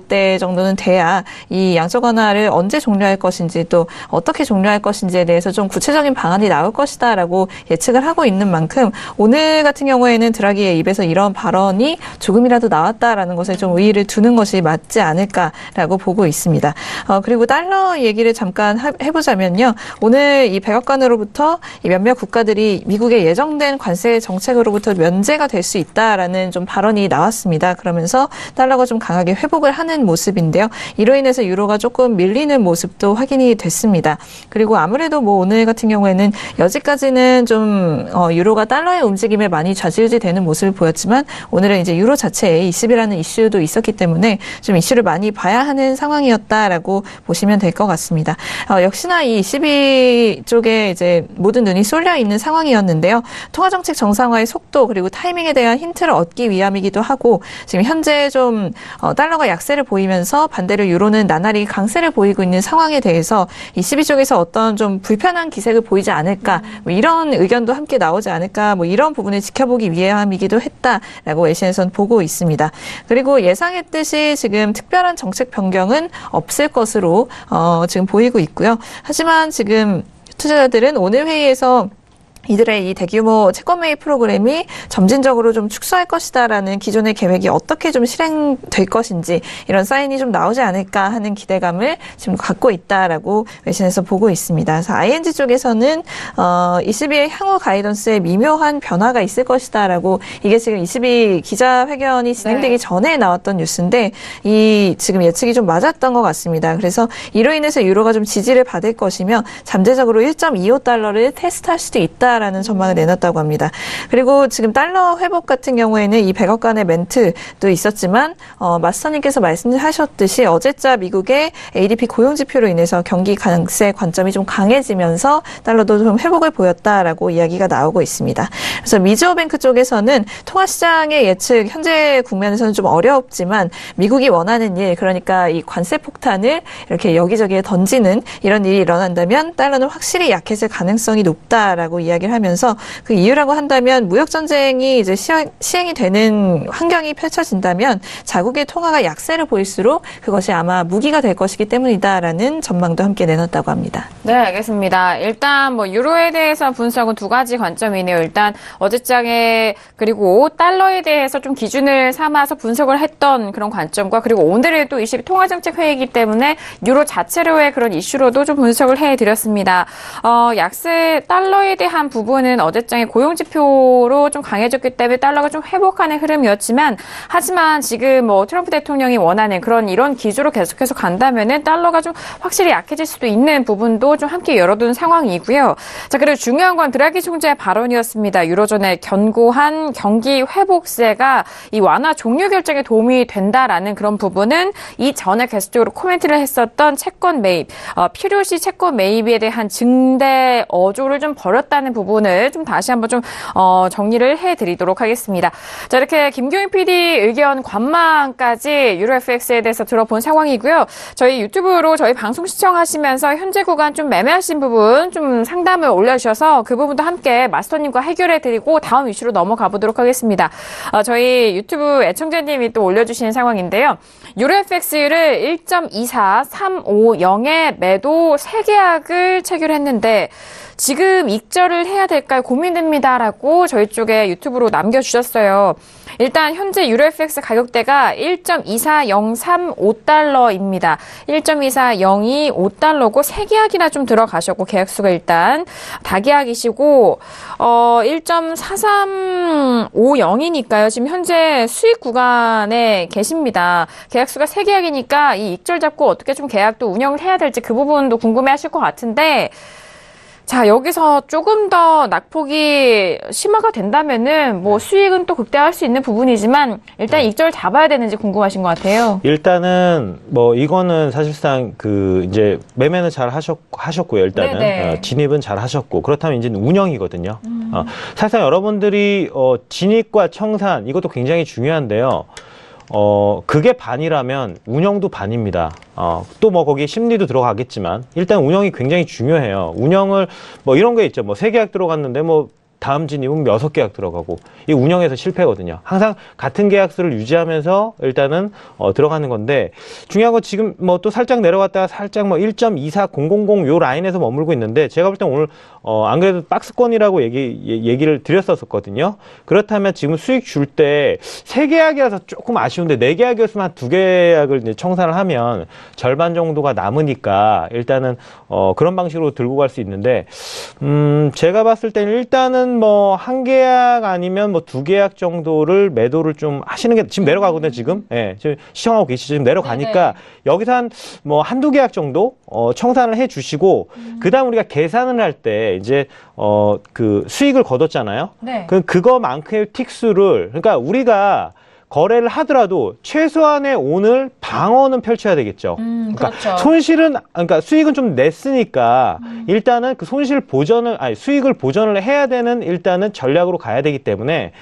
때 정도는 돼야 이 양적 완화를 언제 종료할 것인지 또 어떻게 종료할 것인지에 대해서 좀 구체적인 방안이 나올 것이다라고 예측을 하고 있는 만큼 오늘 같은 경우에는 드라기의 입에서 이런 발언이 조금이라도 나왔다라는 것에 좀 의의를 두는 것이 맞지 않을까라고 보고 있습니다. 그리고 달러 얘기를 잠깐 해보자면요. 오늘 이 백악관으로부터 이 몇몇 국가들이 미국의 예정된 관세 정책으로부터 면제가 될 수 있다라는 좀 발언이 나왔습니다. 그러면서 달러가 좀 강하게 회복을 하는 모습인데요. 이로 인해서 유로가 조금 밀리는 모습도 확인이 됐습니다. 그리고 아무래도 뭐 오늘 같은 경우에는 여지까지는 좀 유로가 달러의 움직임에 많이 좌지우지 되는 모습을 보였지만 오늘은 이제 유로 자체에 ECB라는 이슈도 있었기 때문에 좀 이슈를 많이 봐야 하는 상황이었다라고 보시면 될 것 같습니다. 역시나 이 ECB 쪽에 이제 모든 눈이 쏠려 있는 상황이었는데요. 통화정책 정상화의 속도 그리고 타이밍에 대한 힌트를 얻기 위함이기도 하고 지금 현재 좀 달러가 약세를 보이면서 반대로 유로는 나날이 강세를 보이고 있는 상황에 대해서 ECB 쪽에서 어떤 좀 불편한 기색을 보이지 않을까 뭐 이런 의견도 함께 나오지 않을까 뭐 이런 부분을 지켜보기 위함이기도 했다라고 외신에서는 보고 있습니다. 그리고 예상했듯이 지금 특별한 정책 변경은 없을 것으로 지금 보이고 있고요. 하지만 지금 투자자들은 오늘 회의에서 이들의 이 대규모 채권 매입 프로그램이 점진적으로 좀 축소할 것이다라는 기존의 계획이 어떻게 좀 실행될 것인지 이런 사인이 좀 나오지 않을까 하는 기대감을 지금 갖고 있다라고 외신에서 보고 있습니다. 그래서 ING 쪽에서는 ECB의 향후 가이던스에 미묘한 변화가 있을 것이다라고 이게 지금 ECB 기자회견이 진행되기 전에 나왔던 뉴스인데 이 지금 예측이 좀 맞았던 것 같습니다. 그래서 이로 인해서 유로가 좀 지지를 받을 것이며 잠재적으로 1.25달러를 테스트할 수도 있다. 높다라는 전망을 내놨다고 합니다. 그리고 지금 달러 회복 같은 경우에는 이 100억 간의 멘트도 있었지만 마스터님께서 말씀하셨듯이 어제자 미국의 ADP 고용 지표로 인해서 경기 강세 관점이 좀 강해지면서 달러도 좀 회복을 보였다라고 이야기가 나오고 있습니다. 그래서 미주어뱅크 쪽에서는 통화시장의 예측 현재 국면에서는 좀 어렵지만 미국이 원하는 일, 그러니까 이 관세 폭탄을 이렇게 여기저기에 던지는 이런 일이 일어난다면 달러는 확실히 약해질 가능성이 높다라고 이야기를 하면서 그 이유라고 한다면 무역 전쟁이 이제 시행이 되는 환경이 펼쳐진다면 자국의 통화가 약세를 보일수록 그것이 아마 무기가 될 것이기 때문이다라는 전망도 함께 내놨다고 합니다. 네, 알겠습니다. 일단 뭐 유로에 대해서 분석은 두 가지 관점이네요. 일단 어제장에 그리고 달러에 대해서 좀 기준을 삼아서 분석을 했던 그런 관점과 그리고 오늘은 또 20일 통화정책회의이기 때문에 유로 자체로의 그런 이슈로도 좀 분석을 해드렸습니다. 약세 달러에 대한 부분은 어제장의 고용지표로 좀 강해졌기 때문에 달러가 좀 회복하는 흐름이었지만 하지만 지금 뭐 트럼프 대통령이 원하는 이런 기조로 계속해서 간다면은 달러가 좀 확실히 약해질 수도 있는 부분도 좀 함께 열어둔 상황이고요. 자, 그리고 중요한 건 드라기 총재의 발언이었습니다. 유로존의 견고한 경기 회복세가 이 완화 종료 결정에 도움이 된다라는 그런 부분은 이전에 계속적으로 코멘트를 했었던 채권 매입, 필요시 채권 매입에 대한 증대 어조를 좀 버렸다는 부분을 좀 다시 한번 좀 정리를 해드리도록 하겠습니다. 자, 이렇게 김경희 PD 의견 관망까지 유로 FX에 대해서 들어본 상황이고요. 저희 유튜브로 저희 방송 시청하시면서 현재 구간 좀 매매하신 부분 좀 상담을 올려주셔서 그 부분도 함께 마스터님과 해결해드리고 다음 이슈로 넘어가 보도록 하겠습니다. 저희 유튜브 애청자님이 또 올려주신 상황인데요. 유로 FX를 1.24350에 매도 3계약을 체결했는데 지금 익절을 해야 될까요? 고민됩니다라고 저희 쪽에 유튜브로 남겨주셨어요. 일단 현재 유로 FX 가격대가 1.24035달러입니다. 1.24025달러고 3계약이나 좀 들어가셨고 계약수가 일단 다계약이시고 1.4350이니까요. 지금 현재 수익 구간에 계십니다. 계약수가 3계약이니까 이 익절 잡고 어떻게 좀 계약도 운영을 해야 될지 그 부분도 궁금해하실 것 같은데 자, 여기서 조금 더 낙폭이 심화가 된다면은 뭐 수익은 또 극대화할 수 있는 부분이지만 일단 익절 잡아야 되는지 궁금하신 것 같아요. 일단은 뭐 이거는 사실상 이제 매매는 잘 하셨고요. 일단은 진입은 잘 하셨고 그렇다면 이제 운영이거든요. 사실상 여러분들이 진입과 청산 이것도 굉장히 중요한데요. 그게 반이라면 운영도 반입니다. 또 뭐 거기에 심리도 들어가겠지만 일단 운영이 굉장히 중요해요. 운영을 뭐 이런 게 있죠. 뭐 3계약 들어갔는데 뭐 다음 진입은 6계약 들어가고 이 운영에서 실패거든요. 항상 같은 계약수를 유지하면서 일단은 들어가는 건데 중요한 건 지금 뭐 또 살짝 내려갔다가 살짝 뭐 1.24000 요 라인에서 머물고 있는데 제가 볼 땐 오늘 안 그래도 박스권이라고 얘기를 드렸었거든요. 그렇다면 지금 수익 줄 때 3계약이라서 조금 아쉬운데 4계약이었으면 한 2계약을 이제 청산을 하면 절반 정도가 남으니까 일단은 그런 방식으로 들고 갈 수 있는데 제가 봤을 때는 일단은 뭐 1계약 아니면 뭐 2계약 정도를 매도를 좀 하시는 게 지금 내려가거든요. 지금 지금 시청하고 계시죠. 지금 내려가니까 여기서 한 뭐 1-2계약 정도 청산을 해 주시고 그다음 우리가 계산을 할 때 이제 그 수익을 거뒀잖아요. 그거만큼의 틱수를 그러니까 우리가 거래를 하더라도 최소한의 오늘 방어는 펼쳐야 되겠죠. 그러니까 그렇죠. 그러니까 수익은 좀 냈으니까 일단은 그 수익을 보전을 해야 되는 일단은 전략으로 가야 되기 때문에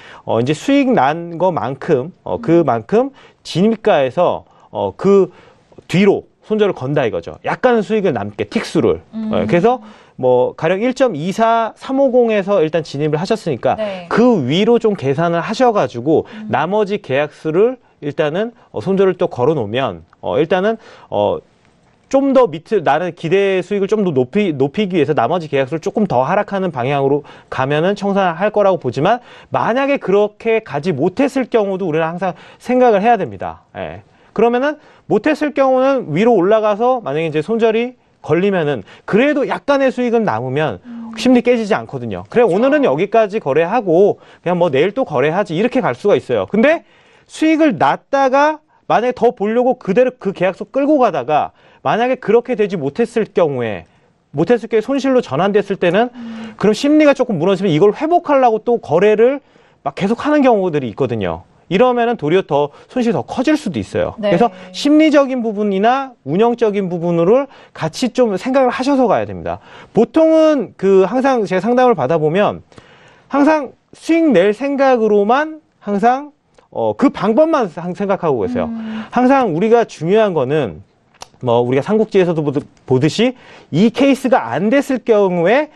이제 수익 난 거만큼 그만큼 진입가에서 그 뒤로 손절을 건다 이거죠. 약간은 수익을 남게 틱수를. 그래서 뭐 가령 1.24350에서 일단 진입을 하셨으니까 그 위로 좀 계산을 하셔가지고 나머지 계약수를 일단은 손절을 또 걸어 놓으면 일단은 좀 더 밑에 나는 기대 수익을 좀 더 높이기 위해서 나머지 계약수를 조금 더 하락하는 방향으로 가면은 청산할 거라고 보지만 만약에 그렇게 가지 못했을 경우도 우리는 항상 생각을 해야 됩니다. 그러면은 못했을 경우는 위로 올라가서 만약에 이제 손절이 걸리면은 그래도 약간의 수익은 남으면 심리 깨지지 않거든요. 그래 오늘은 여기까지 거래하고 그냥 뭐 내일 또 거래하지 이렇게 갈 수가 있어요. 근데 수익을 났다가 만약에 더 보려고 그대로 그 계약서 끌고 가다가 만약에 그렇게 되지 못했을 경우에 못했을 게 손실로 전환됐을 때는 그럼 심리가 조금 무너지면 이걸 회복하려고 또 거래를 막 계속 하는 경우들이 있거든요. 이러면은 도리어 더 손실이 더 커질 수도 있어요. 네. 그래서 심리적인 부분이나 운영적인 부분으로 같이 좀 생각을 하셔서 가야 됩니다. 보통은 항상 제가 상담을 받아보면 항상 수익 낼 생각으로만 항상 그 방법만 생각하고 계세요. 항상 우리가 중요한 거는 우리가 삼국지에서도 보듯이 이 케이스가 안 됐을 경우에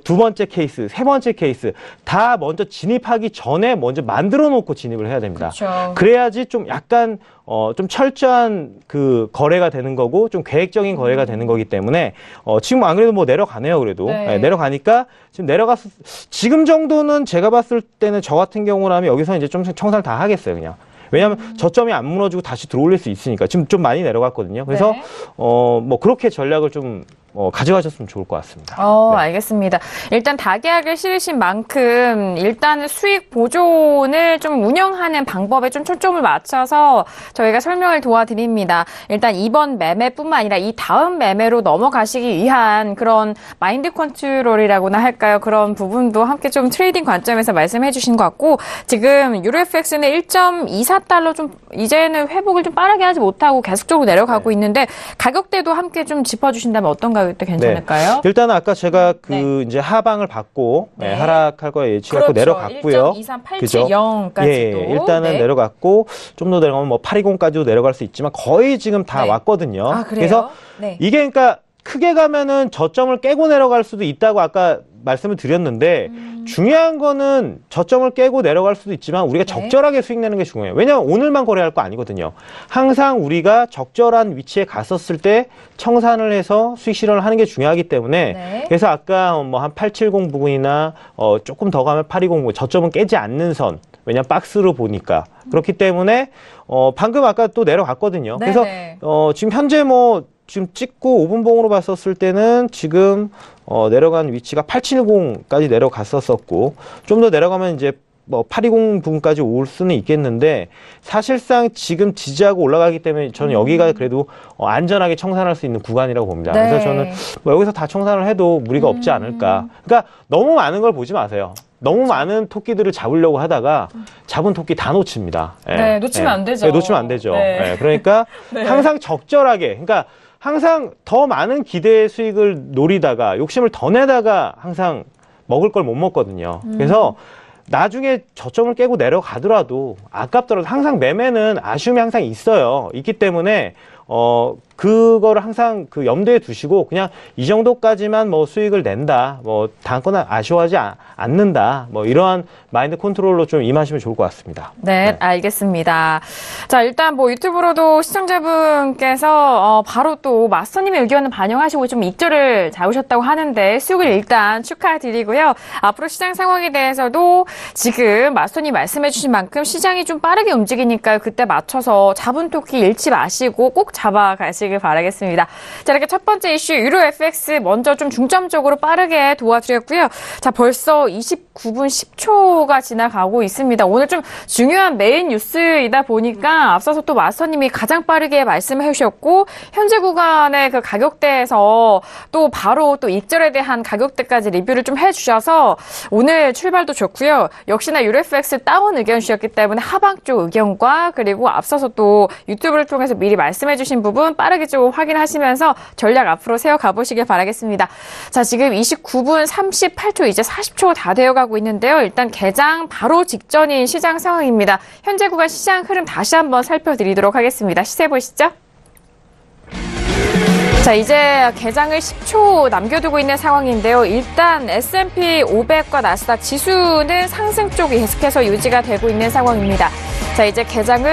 두 번째 케이스, 세 번째 케이스 다 먼저 진입하기 전에 먼저 만들어 놓고 진입을 해야 됩니다. 그렇죠. 그래야지 좀 약간 좀 철저한 거래가 되는 거고 좀 계획적인 거래가 되는 거기 때문에 지금 안 그래도 내려가네요. 그래도 네. 내려가니까 지금 정도는 제가 봤을 때는 저 같은 경우라면 여기서 이제 좀 청산을 다 하겠어요. 그냥. 왜냐하면 저점이 안 무너지고 다시 들어올릴 수 있으니까 지금 좀 많이 내려갔거든요. 그래서 네. 그렇게 전략을 좀 가져가셨으면 좋을 것 같습니다. 네. 알겠습니다. 일단 다계약을 실으신 만큼 일단 수익 보존을 좀 운영하는 방법에 좀 초점을 맞춰서 저희가 설명을 도와드립니다. 일단 이번 매매뿐만 아니라 이 다음 매매로 넘어가시기 위한 그런 마인드 컨트롤이라고나 할까요? 그런 부분도 함께 좀 트레이딩 관점에서 말씀해 주신 것 같고 지금 유로FX는 1.24달러 좀 이제는 회복을 좀 빠르게 하지 못하고 계속적으로 내려가고 있는데 가격대도 함께 좀 짚어주신다면 어떤 가격대 괜찮을까요? 네. 일단은 아까 제가 이제 하방을 받고 하락할 거에 예측하고 내려갔고요. 1.23870까지도 일단은 내려갔고 좀 더 내려가면 820까지도 내려갈 수 있지만 거의 지금 다 왔거든요. 아, 그래요? 그래서 이게 그러니까 크게 가면은 저점을 깨고 내려갈 수도 있다고 아까 말씀을 드렸는데 중요한 거는 저점을 깨고 내려갈 수도 있지만 우리가 적절하게 수익 내는 게 중요해요. 왜냐하면 오늘만 거래할 거 아니거든요. 항상 우리가 적절한 위치에 갔었을 때 청산을 해서 수익 실현을 하는 게 중요하기 때문에 그래서 아까 한 870 부분이나 조금 더 가면 820 부분 저점은 깨지 않는 선 왜냐면 박스로 보니까 그렇기 때문에 방금 아까 또 내려갔거든요. 그래서 지금 현재 지금 찍고 5분봉으로 봤었을 때는 지금 내려간 위치가 870까지 내려갔었었고 좀 더 내려가면 이제 820 부분까지 올 수는 있겠는데 사실상 지금 지지하고 올라가기 때문에 저는 여기가 그래도 안전하게 청산할 수 있는 구간이라고 봅니다. 그래서 저는 여기서 다 청산을 해도 무리가 없지 않을까. 그러니까 너무 많은 걸 보지 마세요. 너무 많은 토끼들을 잡으려고 하다가 잡은 토끼 다 놓칩니다. 놓치면 안 되죠. 놓치면 안 되죠. 그러니까 항상 적절하게 그러니까 항상 더 많은 기대의 수익을 노리다가 욕심을 더 내다가 항상 먹을 걸 못 먹거든요. 그래서 나중에 저점을 깨고 내려가더라도 아깝더라도 항상 매매는 아쉬움이 항상 있어요. 있기 때문에 그거를 항상 염두에 두시고 그냥 이 정도까지만 수익을 낸다. 다음 거는 아쉬워하지 않는다. 이러한 마인드 컨트롤로 좀 임하시면 좋을 것 같습니다. 네, 알겠습니다. 자, 일단 유튜브로도 시청자분께서 바로 또 마스터님의 의견을 반영하시고 좀 익절을 잡으셨다고 하는데 수익을 일단 축하드리고요. 앞으로 시장 상황에 대해서도 지금 마스터님 말씀해주신 만큼 시장이 좀 빠르게 움직이니까 그때 맞춰서 잡은 토끼 잃지 마시고 꼭 잡아가시길 바라겠습니다. 자, 이렇게 첫 번째 이슈 유로FX 먼저 좀 중점적으로 빠르게 도와드렸고요. 자, 벌써 29분 10초가 지나가고 있습니다. 오늘 좀 중요한 메인 뉴스이다 보니까 앞서서 또 마스터님이 가장 빠르게 말씀해 주셨고 현재 구간의 가격대에서 또 바로 또 익절에 대한 가격대까지 리뷰를 좀 해주셔서 오늘 출발도 좋고요. 역시나 유로FX 다운 의견 주셨기 때문에 하방 쪽 의견과 그리고 앞서서 또 유튜브를 통해서 미리 말씀해 주신 부분 빠르게 좀 확인하시면서 전략 앞으로 세워가 보시길 바라겠습니다. 자, 지금 29분 38초 이제 40초 다 되어가고 있는데요. 일단 개장 바로 직전인 시장 상황입니다. 현재 구간 시장 흐름 다시 한번 살펴드리도록 하겠습니다. 시세 보시죠. 자, 이제 개장을 10초 남겨두고 있는 상황인데요. 일단 S&P 500과 나스닥 지수는 상승 쪽이 계속해서 유지가 되고 있는 상황입니다. 자, 이제 개장을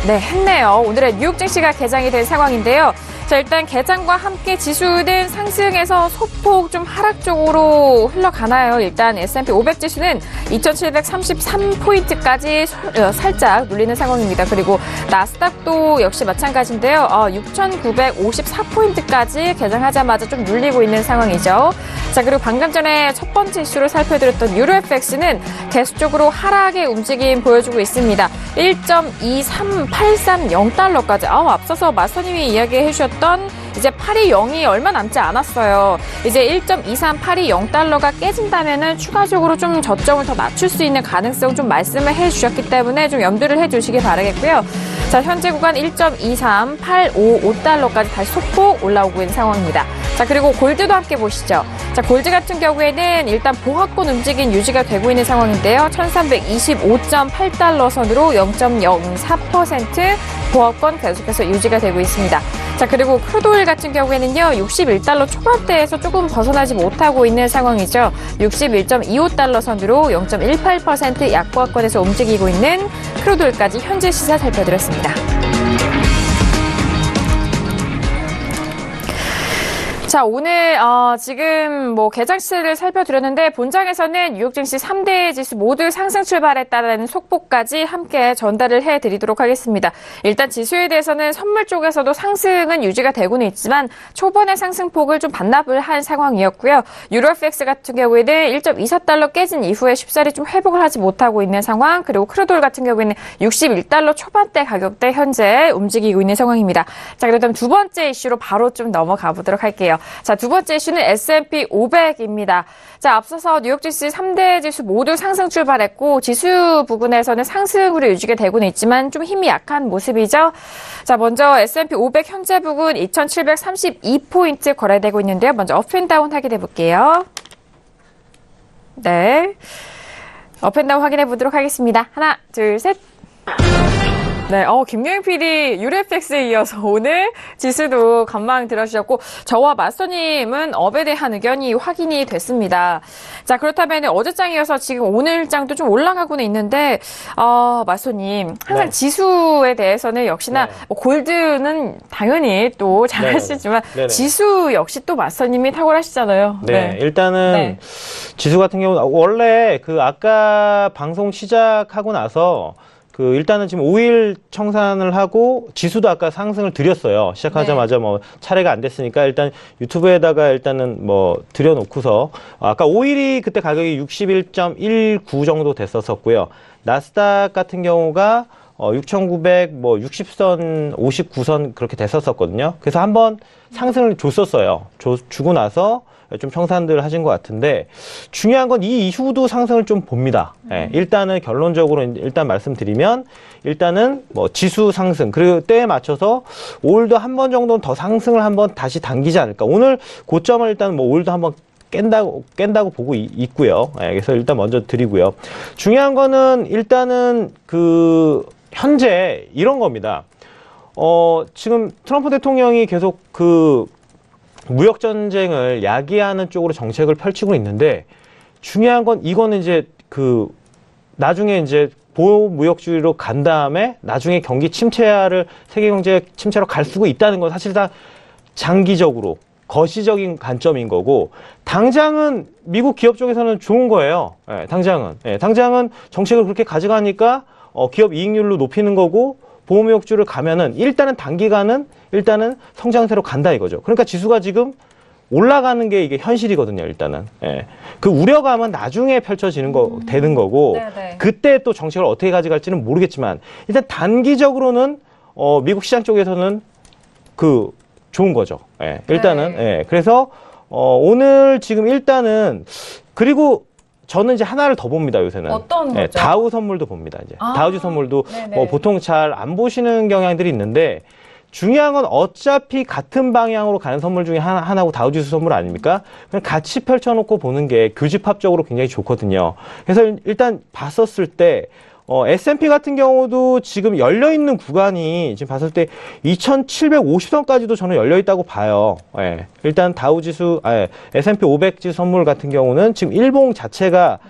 했네요. 오늘의 뉴욕 증시가 개장이 된 상황인데요. 자, 일단 개장과 함께 지수는 상승에서 소폭 좀 하락 쪽으로 흘러가나요? 일단 S&P 500 지수는 2,733포인트까지 살짝 눌리는 상황입니다. 그리고 나스닥도 역시 마찬가지인데요. 6,954포인트까지 개장하자마자 좀 눌리고 있는 상황이죠. 자, 그리고 방금 전에 첫 번째 이슈를 살펴드렸던 유로FX는 계속적으로 하락의 움직임 보여주고 있습니다. 1.23830달러까지 앞서서 마스터님이 이야기해 주셨던 이제 820이 얼마 남지 않았어요. 이제 1.23820달러가 깨진다면은 추가적으로 좀 저점을 더 낮출 수 있는 가능성 좀 말씀을 해주셨기 때문에 좀 염두를 해주시기 바라겠고요. 자, 현재 구간 1.23855달러까지 다시 소폭 올라오고 있는 상황입니다. 자, 그리고 골드도 함께 보시죠. 자, 골드 같은 경우에는 일단 보합권 움직임 유지가 되고 있는 상황인데요. 1325.8달러 선으로 0.04% 보합권 계속해서 유지가 되고 있습니다. 자, 그리고 크루드오일 같은 경우에는요, 61달러 초반대에서 조금 벗어나지 못하고 있는 상황이죠. 61.25달러 선으로 0.18% 약보합권에서 움직이고 있는 크루드오일까지 현재 시세 살펴드렸습니다. 자, 오늘 지금 뭐 개장 시세를 살펴드렸는데 본장에서는 뉴욕 증시 3대 지수 모두 상승 출발했다는 속보까지 함께 전달을 해드리도록 하겠습니다. 일단 지수에 대해서는 선물 쪽에서도 상승은 유지가 되고는 있지만 초반의 상승폭을 좀 반납을 한 상황이었고요. 유로 FX 같은 경우에는 1.24달러 깨진 이후에 쉽사리 좀 회복을 하지 못하고 있는 상황, 그리고 크루드오일 같은 경우에는 61달러 초반대 가격대 현재 움직이고 있는 상황입니다. 자, 그렇다면 두 번째 이슈로 바로 좀 넘어가 보도록 할게요. 자, 두 번째 이슈는 S&P 500입니다. 자, 앞서서 뉴욕 증시 3대 지수 모두 상승 출발했고 지수 부분에서는 상승으로 유지가 되고는 있지만 좀 힘이 약한 모습이죠. 자, 먼저 S&P 500 현재 부근 2732포인트 거래되고 있는데요. 먼저 업앤다운 확인해 볼게요. 네, 업앤다운 확인해 보도록 하겠습니다. 하나, 둘, 셋. 네, 김경희 PD 유로FX에 이어서 오늘 지수도 전망 들어주셨고 저와 마스터님은 업에 대한 의견이 확인이 됐습니다. 자, 그렇다면 어제장이어서 지금 오늘장도 좀 올라가고는 있는데 마스터님 항상 네. 지수에 대해서는 역시나 네. 뭐 골드는 당연히 또 잘하시지만 네네. 지수 역시 또 마스터님이 탁월하시잖아요. 네, 일단은 네. 지수 같은 경우는 원래 그 아까 방송 시작하고 나서 그 일단은 지금 5일 청산을 하고 지수도 아까 상승을 드렸어요. 시작하자마자 뭐 차례가 안 됐으니까 일단 유튜브에다가 일단은 뭐 드려놓고서 아까 5일이 그때 가격이 61.19 정도 됐었고요. 나스닥 같은 경우가 6,900 뭐 60선, 59선 그렇게 됐었거든요. 그래서 한번 상승을 줬었어요. 주고 나서 좀 청산들 하신 것 같은데 중요한 건 이 이후도 상승을 좀 봅니다. 예, 일단은 결론적으로 일단 말씀드리면 일단은 뭐 지수 상승 그리고 때에 맞춰서 오늘도 한 번 정도는 더 상승을 한번 다시 당기지 않을까. 오늘 고점을 일단 뭐 오늘도 한번 깬다고 보고 있고요. 예, 그래서 일단 먼저 드리고요. 중요한 거는 일단은 그 현재 이런 겁니다. 지금 트럼프 대통령이 계속 그 무역 전쟁을 야기하는 쪽으로 정책을 펼치고 있는데 중요한 건 이거는 이제 그 나중에 이제 보호무역주의로 간 다음에 나중에 경기 침체를 세계 경제 침체로 갈 수가 있다는 건 사실상 장기적으로 거시적인 관점인 거고 당장은 미국 기업 쪽에서는 좋은 거예요. 예, 당장은 정책을 그렇게 가져가니까 기업 이익률로 높이는 거고 보호무역주를 가면은 일단은 단기간은 일단은 성장세로 간다 이거죠. 그러니까 지수가 지금 올라가는 게 이게 현실이거든요. 일단은 그 우려감은 나중에 펼쳐지는 거 되는 거고 네네. 그때 또 정책을 어떻게 가져갈지는 모르겠지만 일단 단기적으로는 미국 시장 쪽에서는 그 좋은 거죠. 일단은 그래서 오늘 지금 일단은 그리고 저는 이제 하나를 더 봅니다, 요새는. 어떤 거죠? 다우 선물도 봅니다, 이제. 다우지 선물도 네네. 뭐 보통 잘 안 보시는 경향들이 있는데 중요한 건 어차피 같은 방향으로 가는 선물 중에 하나고 다우지수 선물 아닙니까? 그냥 같이 펼쳐놓고 보는 게 교집합적으로 굉장히 좋거든요. 그래서 일단 봤었을 때 S&P 같은 경우도 지금 열려있는 구간이 지금 봤을 때 2750선까지도 저는 열려있다고 봐요. 일단 S&P 500 지수 선물 같은 경우는 지금 일봉 자체가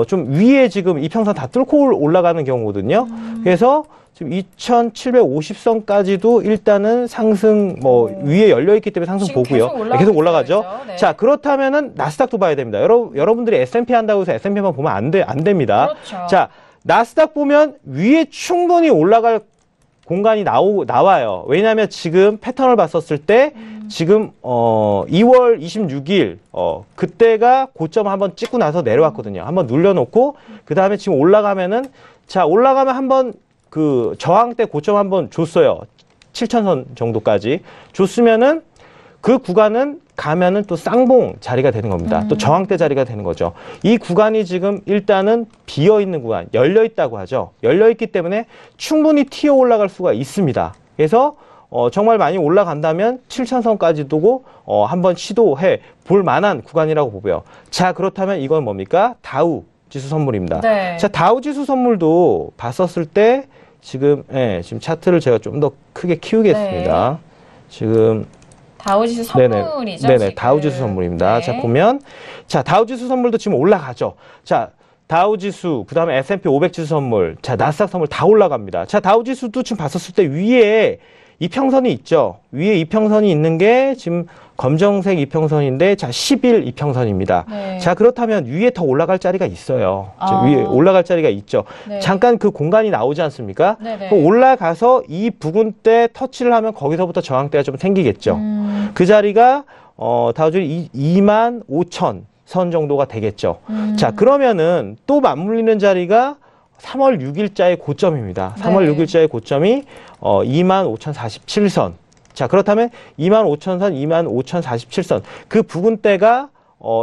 좀 위에 지금 이평선 다 뚫고 올라가는 경우거든요. 그래서 지금 2750선까지도 일단은 상승 위에 열려있기 때문에 상승 보고요. 계속 올라가죠. 네. 자, 그렇다면은 나스닥도 봐야 됩니다. 여러분들이 S&P 한다고 해서 S&P만 보면 안 됩니다. 그렇죠. 자, 나스닥 보면 위에 충분히 올라갈 공간이 나와요. 왜냐하면 지금 패턴을 봤었을 때 지금 2월 26일 그때가 고점 한번 찍고 나서 내려왔거든요. 한번 눌려놓고 그 다음에 지금 올라가면 한번 그 저항 때 고점 한번 줬어요. 7,000선 정도까지 줬으면은 그 구간은 가면은 또 쌍봉 자리가 되는 겁니다. 또 저항대 자리가 되는 거죠. 이 구간이 지금 일단은 비어있는 구간, 열려있다고 하죠. 열려있기 때문에 충분히 튀어 올라갈 수가 있습니다. 그래서 정말 많이 올라간다면 7,000선까지 두고 한번 시도해 볼 만한 구간이라고 보고요. 자, 그렇다면 이건 뭡니까? 다우 지수 선물입니다. 네. 자, 다우 지수 선물도 봤었을 때 지금 지금 차트를 제가 좀 더 크게 키우겠습니다. 네. 지금 다우지수 선물이죠. 네네, 지금. 다우지수 선물입니다. 네. 자, 보면 자, 다우지수 선물도 지금 올라가죠. 자, 다우지수, 그 다음에 S&P 500지수 선물, 자, 나스닥 선물 다 올라갑니다. 자, 다우지수도 지금 봤었을 때 위에 이평선이 있죠. 위에 이평선이 있는 게 지금 검정색 이평선인데, 자, 10일 이평선입니다. 네. 자, 그렇다면 위에 더 올라갈 자리가 있어요. 자, 아. 위에 올라갈 자리가 있죠. 네. 잠깐 그 공간이 나오지 않습니까? 네네. 그럼 올라가서 이 부근 때 터치를 하면 거기서부터 저항대가 좀 생기겠죠. 그 자리가 다우지수 25,000 선 정도가 되겠죠. 자, 그러면은 또 맞물리는 자리가 3월 6일자의 고점입니다. 3월 네. 6일자의 고점이 25,047선. 자, 그렇다면 25,000선, 25,047선. 그 부근대가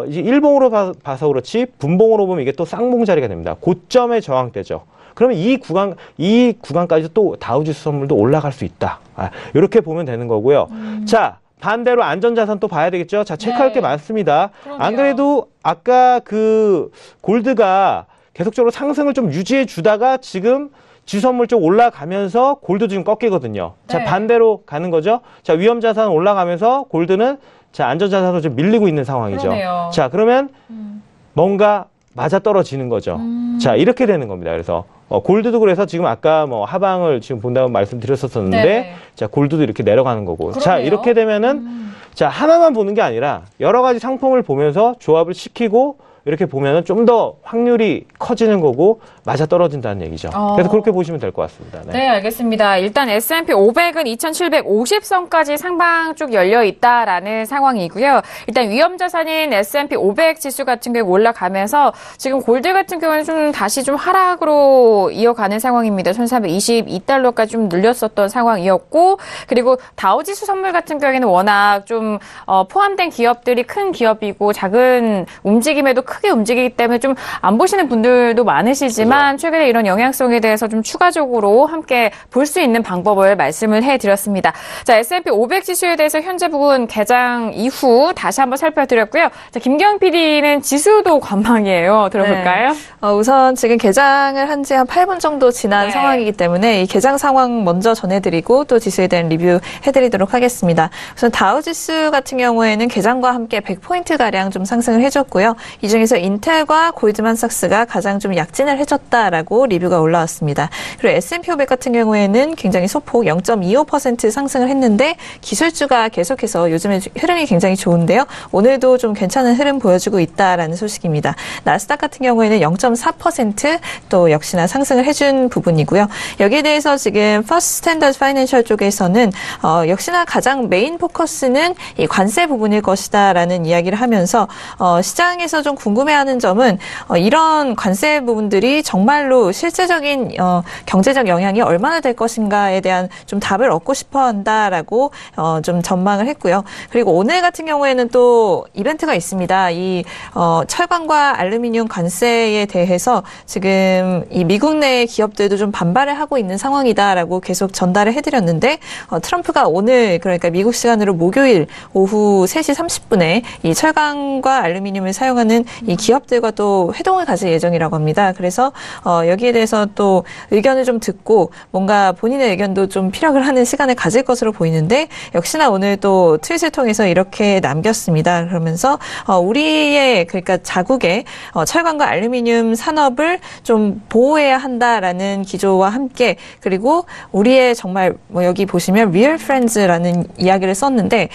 이제 일봉으로 봐서 그렇지 분봉으로 보면 이게 또 쌍봉 자리가 됩니다. 고점의 저항대죠. 그러면 이 구간까지 또 다우지수 선물도 올라갈 수 있다. 이렇게 보면 되는 거고요. 자, 반대로 안전자산 또 봐야 되겠죠. 자, 체크할 네. 게 많습니다. 그러네요. 안 그래도 아까 그 골드가 계속적으로 상승을 좀 유지해 주다가 지금 지수선물 쪽 올라가면서 골드 지금 꺾이거든요. 자, 네. 반대로 가는 거죠. 자, 위험자산 올라가면서 골드는 자, 안전자산으로 좀 밀리고 있는 상황이죠. 그러네요. 자, 그러면 뭔가 맞아 떨어지는 거죠. 자, 이렇게 되는 겁니다. 그래서 골드도 그래서 지금 아까 뭐 하방을 지금 본다고 말씀드렸었는데, 네. 자, 골드도 이렇게 내려가는 거고. 자, 그러네요. 이렇게 되면은 자, 하나만 보는 게 아니라 여러 가지 상품을 보면서 조합을 시키고 이렇게 보면은 좀 더 확률이 커지는 거고 맞아 떨어진다는 얘기죠. 그래서 그렇게 보시면 될 것 같습니다. 네, 알겠습니다. 일단 S&P 500은 2,750선까지 상방 쭉 열려 있다라는 상황이고요. 일단 위험자산인 S&P 500 지수 같은 경우 올라가면서 지금 골드 같은 경우는 좀 다시 좀 하락으로 이어가는 상황입니다. 1,422달러까지 좀 늘렸었던 상황이었고, 그리고 다우지수 선물 같은 경우에는 워낙 좀 포함된 기업들이 큰 기업이고 작은 움직임에도 크게 움직이기 때문에 좀 안 보시는 분들도 많으시지만 최근에 이런 영향성에 대해서 좀 추가적으로 함께 볼 수 있는 방법을 말씀을 해드렸습니다. 자, S&P 500 지수에 대해서 현재 부분 개장 이후 다시 한번 살펴드렸고요. 자, 김경 PD는 지수도 관망이에요. 들어볼까요? 네. 우선 지금 개장을 한 지 한 8분 정도 지난 네. 상황이기 때문에 이 개장 상황 먼저 전해드리고 또 지수에 대한 리뷰 해드리도록 하겠습니다. 우선 다우지수 같은 경우에는 개장과 함께 100포인트가량 좀 상승을 해줬고요. 이 중에서 인텔과 골드만삭스가 가장 좀 약진을 해줬다라고 리뷰가 올라왔습니다. 그리고 S&P 500 같은 경우에는 굉장히 소폭 0.25% 상승을 했는데 기술주가 계속해서 요즘에 흐름이 굉장히 좋은데요. 오늘도 좀 괜찮은 흐름 보여주고 있다라는 소식입니다. 나스닥 같은 경우에는 0.4% 역시나 상승을 해준 부분이고요. 여기에 대해서 지금 퍼스트 스탠더드 파이낸셜 쪽에서는 역시나 가장 메인 포커스는 이 관세 부분일 것이다라는 이야기를 하면서 시장에서 좀 궁금해하는 점은 이런 관세 부분들이 정말로 실제적인 경제적 영향이 얼마나 될 것인가에 대한 좀 답을 얻고 싶어 한다라고 좀 전망을 했고요. 그리고 오늘 같은 경우에는 또 이벤트가 있습니다. 이 철강과 알루미늄 관세에 대해서 지금 이 미국 내 기업들도 좀 반발을 하고 있는 상황이다라고 계속 전달을 해드렸는데 트럼프가 오늘 그러니까 미국 시간으로 목요일 오후 3시 30분에 이 철강과 알루미늄을 사용하는 이 기업들과 또 회동을 가질 예정이라고 합니다. 그래서 여기에 대해서 또 의견을 좀 듣고 뭔가 본인의 의견도 좀 피력을 하는 시간을 가질 것으로 보이는데 역시나 오늘 또 트윗을 통해서 이렇게 남겼습니다. 그러면서 우리의 그러니까 자국의 철강과 알루미늄 산업을 좀 보호해야 한다라는 기조와 함께 그리고 우리의 정말 뭐 여기 보시면 real friends라는 이야기를 썼는데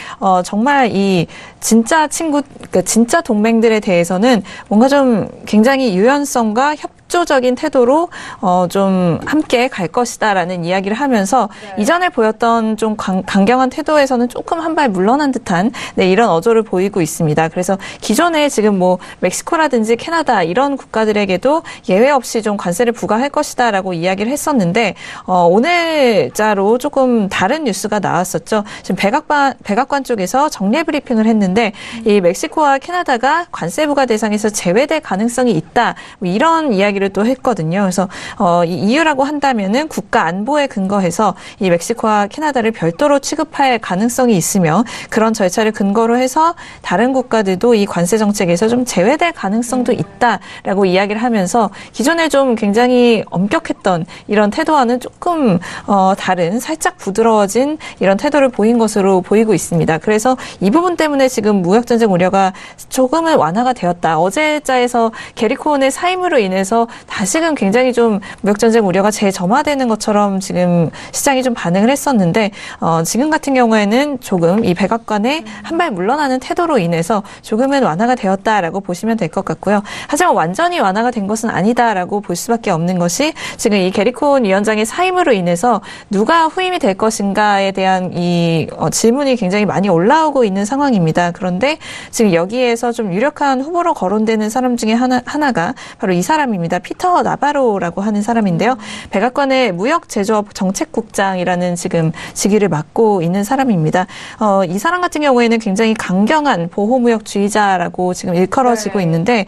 정말 이 진짜 친구, 그러니까 진짜 동맹들에 대해서는 뭔가 좀 굉장히 유연성과 협조적인 태도로 좀 함께 갈 것이다라는 이야기를 하면서 이전에 보였던 좀 강경한 태도에서는 조금 한 발 물러난 듯한 이런 어조를 보이고 있습니다. 그래서 기존에 지금 뭐 멕시코라든지 캐나다 이런 국가들에게도 예외 없이 좀 관세를 부과할 것이다라고 이야기를 했었는데 오늘자로 조금 다른 뉴스가 나왔었죠. 지금 백악관 쪽에서 정례 브리핑을 했는데 이 멕시코와 캐나다가 관세 부과 대상에서 제외될 가능성이 있다. 뭐 이런 이야기를 또 했거든요. 그래서 이 이유라고 한다면은 국가 안보에 근거해서 이 멕시코와 캐나다를 별도로 취급할 가능성이 있으며 그런 절차를 근거로 해서 다른 국가들도 이 관세 정책에서 좀 제외될 가능성도 있다라고 이야기를 하면서 기존에 좀 굉장히 엄격했던 이런 태도와는 조금 다른 살짝 부드러워진 이런 태도를 보인 것으로 보이고 있습니다. 그래서 이 부분 때문에 지금 무역전쟁 우려가 조금은 완화가 되었다. 어제자에서 게리코온의 사임으로 인해서 다시금 굉장히 좀 무역전쟁 우려가 재점화되는 것처럼 지금 시장이 좀 반응을 했었는데 지금 같은 경우에는 조금 이 백악관의 한 발 물러나는 태도로 인해서 조금은 완화가 되었다라고 보시면 될 것 같고요. 하지만 완전히 완화가 된 것은 아니다라고 볼 수밖에 없는 것이 지금 이 게리코온 위원장의 사임으로 인해서 누가 후임이 될 것인가에 대한 이 질문이 굉장히 많이 올라오고 있는 상황입니다. 그런데 지금 여기에서 좀 유력한 후보로 거론되는 사람 중에 하나가 바로 이 사람입니다. 피터 나바로라고 하는 사람인데요. 백악관의 무역제조업 정책국장이라는 지금 직위를 맡고 있는 사람입니다. 이 사람 같은 경우에는 굉장히 강경한 보호무역주의자라고 지금 일컬어지고 있는데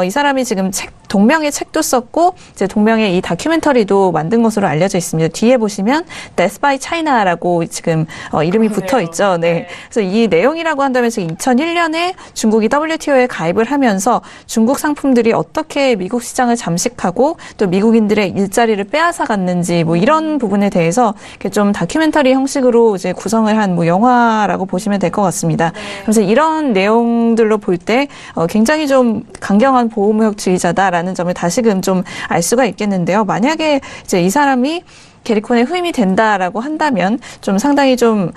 이 사람이 지금 동명의 책도 썼고 이제 동명의 이 다큐멘터리도 만든 것으로 알려져 있습니다. 뒤에 보시면 Death by China라고 지금 이름이 붙어 있죠. 네. 그래서 이 내용이라고 한다면 지금 2001년에 중국이 WTO에 가입을 하면서 중국 상품들이 어떻게 미국 시장을 잠식하고 또 미국인들의 일자리를 빼앗아 갔는지 뭐 이런 부분에 대해서 이렇게 좀 다큐멘터리 형식으로 이제 구성을 한 뭐 영화라고 보시면 될 것 같습니다. 그래서 이런 내용들로 볼 때 굉장히 좀 강경한 보호무역주의자다라는 점을 다시금 좀 알 수가 있겠는데요. 만약에 이제 이 사람이 게리코온에 후임이 된다라고 한다면 좀 상당히 좀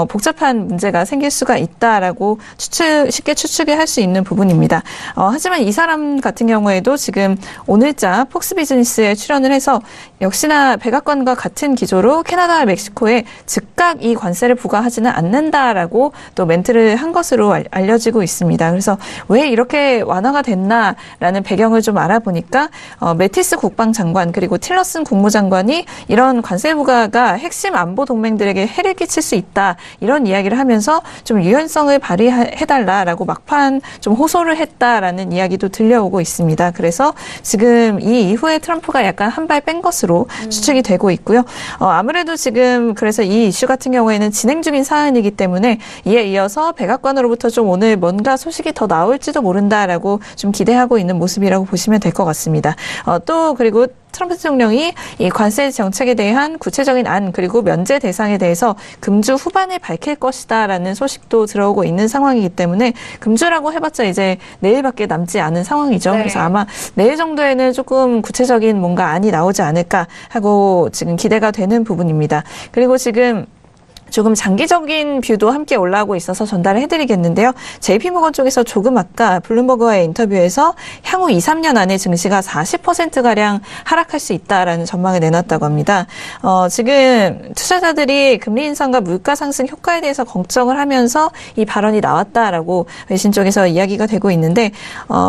복잡한 문제가 생길 수가 있다라고 쉽게 추측을 할 수 있는 부분입니다. 하지만 이 사람 같은 경우에도 지금 오늘자 폭스 비즈니스에 출연을 해서 역시나 백악관과 같은 기조로 캐나다와 멕시코에 즉각 이 관세를 부과하지는 않는다라고 또 멘트를 한 것으로 알려지고 있습니다. 그래서 왜 이렇게 완화가 됐나라는 배경을 좀 알아보니까 매티스 국방장관 그리고 틸러슨 국무장관이 이런 관세 부과가 핵심 안보 동맹들에게 해를 끼칠 수 있다. 이런 이야기를 하면서 좀 유연성을 발휘해달라라고 막판 좀 호소를 했다라는 이야기도 들려오고 있습니다. 그래서 지금 이 이후에 트럼프가 약간 한 발 뺀 것으로 추측이 되고 있고요. 아무래도 지금 그래서 이 이슈 같은 경우에는 진행 중인 사안이기 때문에 이에 이어서 백악관으로부터 좀 오늘 뭔가 소식이 더 나올지도 모른다라고 좀 기대하고 있는 모습이라고 보시면 될 것 같습니다. 또 그리고 트럼프 대통령이 이 관세 정책에 대한 구체적인 안 그리고 면제 대상에 대해서 금주 후반에 밝힐 것이다라는 소식도 들어오고 있는 상황이기 때문에 금주라고 해봤자 이제 내일밖에 남지 않은 상황이죠. 그래서 아마 내일 정도에는 조금 구체적인 뭔가 안이 나오지 않을까 하고 지금 기대가 되는 부분입니다. 그리고 지금 조금 장기적인 뷰도 함께 올라오고 있어서 전달을 해드리겠는데요. JP모건 쪽에서 조금 아까 블룸버그와의 인터뷰에서 향후 2, 3년 안에 증시가 40%가량 하락할 수 있다라는 전망을 내놨다고 합니다. 지금 투자자들이 금리 인상과 물가 상승 효과에 대해서 걱정을 하면서 이 발언이 나왔다라고 외신 쪽에서 이야기가 되고 있는데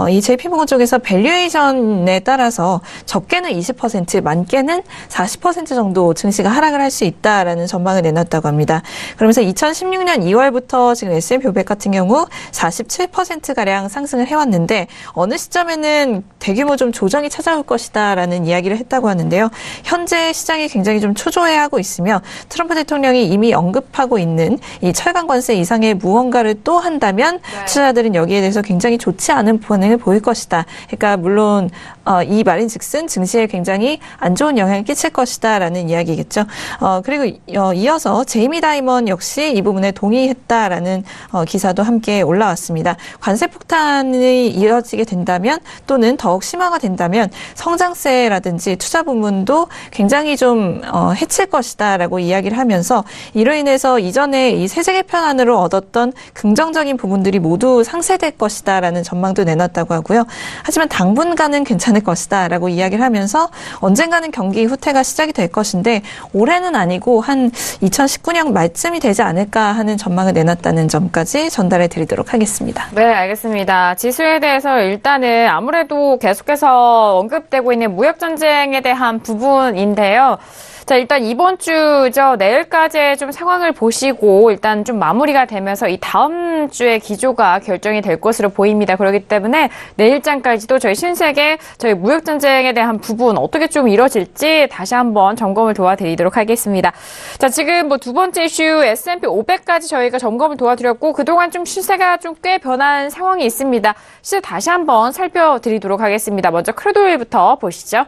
이 JP모건 쪽에서 밸류에이션에 따라서 적게는 20%, 많게는 40% 정도 증시가 하락을 할 수 있다라는 전망을 내놨다고 합니다. 그러면서 2016년 2월부터 지금 S&P 500 같은 경우 47%가량 상승을 해왔는데 어느 시점에는 대규모 좀 조정이 찾아올 것이다라는 이야기를 했다고 하는데요. 현재 시장이 굉장히 좀 초조해하고 있으며 트럼프 대통령이 이미 언급하고 있는 이 철강 관세 이상의 무언가를 또 한다면 투자자들은 여기에 대해서 굉장히 좋지 않은 반응을 보일 것이다. 그러니까 물론 이 말인즉슨 증시에 굉장히 안 좋은 영향을 끼칠 것이다라는 이야기겠죠. 그리고 이어서 제이미 다이먼 역시 이 부분에 동의했다라는 기사도 함께 올라왔습니다. 관세 폭탄이 이어지게 된다면 또는 더욱 심화가 된다면 성장세라든지 투자 부문도 굉장히 좀 해칠 것이다라고 이야기를 하면서 이로 인해서 이전에 이 세제 개편안으로 얻었던 긍정적인 부분들이 모두 상쇄될 것이다라는 전망도 내놨다고 하고요. 하지만 당분간은 괜찮을 것이다라고 이야기를 하면서 언젠가는 경기 후퇴가 시작이 될 것인데 올해는 아니고 한 2019년 말쯤이 되지 않을까 하는 전망을 내놨다는 점까지 전달해 드리도록 하겠습니다. 네, 알겠습니다. 지수에 대해서 일단은 아무래도 계속해서 언급되고 있는 무역전쟁에 대한 부분인데요. 자, 일단 이번 주죠. 내일까지 좀 상황을 보시고 일단 좀 마무리가 되면서 이 다음 주에 기조가 결정이 될 것으로 보입니다. 그렇기 때문에 내일장까지도 저희 신세계 저희 무역전쟁에 대한 부분 어떻게 좀 이뤄질지 다시 한번 점검을 도와드리도록 하겠습니다. 자, 지금 뭐 두 번째 이슈 S&P 500까지 저희가 점검을 도와드렸고 그동안 좀 시세가 좀 꽤 변한 상황이 있습니다. 시세 다시 한번 살펴드리도록 하겠습니다. 먼저 크루드오일부터 보시죠.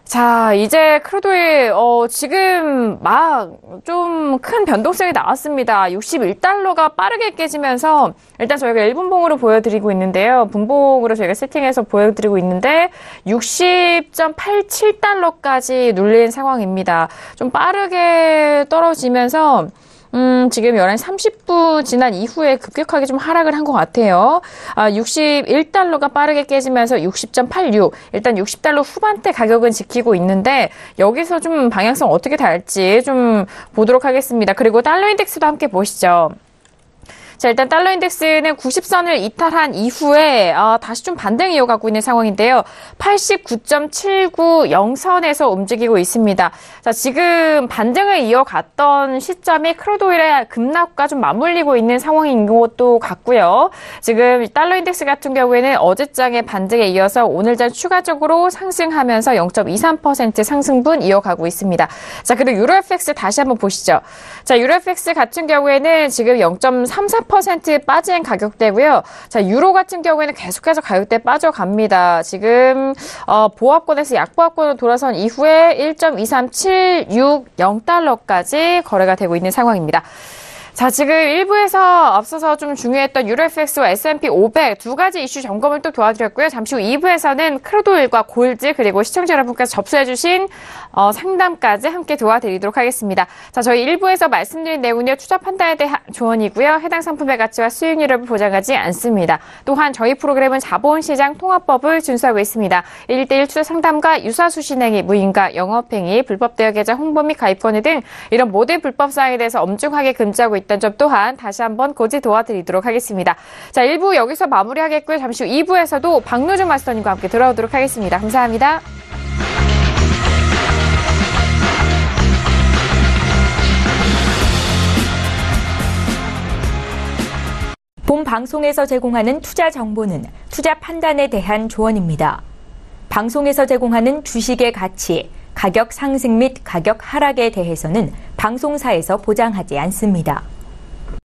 자, 이제 크루드오일 지금 막 좀 큰 변동성이 나왔습니다. 61달러가 빠르게 깨지면서 일단 저희가 1분봉으로 보여드리고 있는데요. 분봉으로 저희가 세팅해서 보여드리고 있는데 60.87달러까지 눌린 상황입니다. 좀 빠르게 떨어지면서 지금 11시 30분 지난 이후에 급격하게 좀 하락을 한 것 같아요. 61달러가 빠르게 깨지면서 60.86. 일단 60달러 후반대 가격은 지키고 있는데 여기서 좀 방향성 어떻게 달지 좀 보도록 하겠습니다. 그리고 달러 인덱스도 함께 보시죠. 자, 일단 달러 인덱스는 90선을 이탈한 이후에 다시 좀 반등 이어가고 있는 상황인데요. 89.790선에서 움직이고 있습니다. 자, 지금 반등을 이어갔던 시점이 크루드오일의 급락과 좀 맞물리고 있는 상황인 것도 같고요. 지금 달러 인덱스 같은 경우에는 어제장의 반등에 이어서 오늘장 추가적으로 상승하면서 0.23% 상승분 이어가고 있습니다. 자, 그리고 유로 FX 다시 한번 보시죠. 자, 유로 FX 같은 경우에는 지금 0.34% 빠진 가격대고요. 자, 유로 같은 경우에는 계속해서 가격대 빠져갑니다. 지금 보합권에서 약보합권으로 돌아선 이후에 1.23760달러까지 거래가 되고 있는 상황입니다. 자, 지금 1부에서 앞서서 좀 중요했던 유로 FX와 S&P 500 두 가지 이슈 점검을 또 도와드렸고요. 잠시 후 2부에서는 크루드오일과 골드 그리고 시청자 여러분께서 접수해주신 상담까지 함께 도와드리도록 하겠습니다. 자, 저희 1부에서 말씀드린 내용은요. 투자 판단에 대한 조언이고요. 해당 상품의 가치와 수익률을 보장하지 않습니다. 또한 저희 프로그램은 자본시장 통합법을 준수하고 있습니다. 1:1 투자 상담과 유사수신행위, 무인가, 영업행위, 불법 대여 계좌 홍보 및 가입권의 등 이런 모든 불법 사항에 대해서 엄중하게 금지하고 있다는 점 또한 다시 한번 고지 도와드리도록 하겠습니다. 자, 1부 여기서 마무리하겠고요. 잠시 후 2부에서도 박노준 마스터님과 함께 돌아오도록 하겠습니다. 감사합니다. 본 방송에서 제공하는 투자 정보는 투자 판단에 대한 조언입니다. 방송에서 제공하는 주식의 가치, 가격 상승 및 가격 하락에 대해서는 방송사에서 보장하지 않습니다.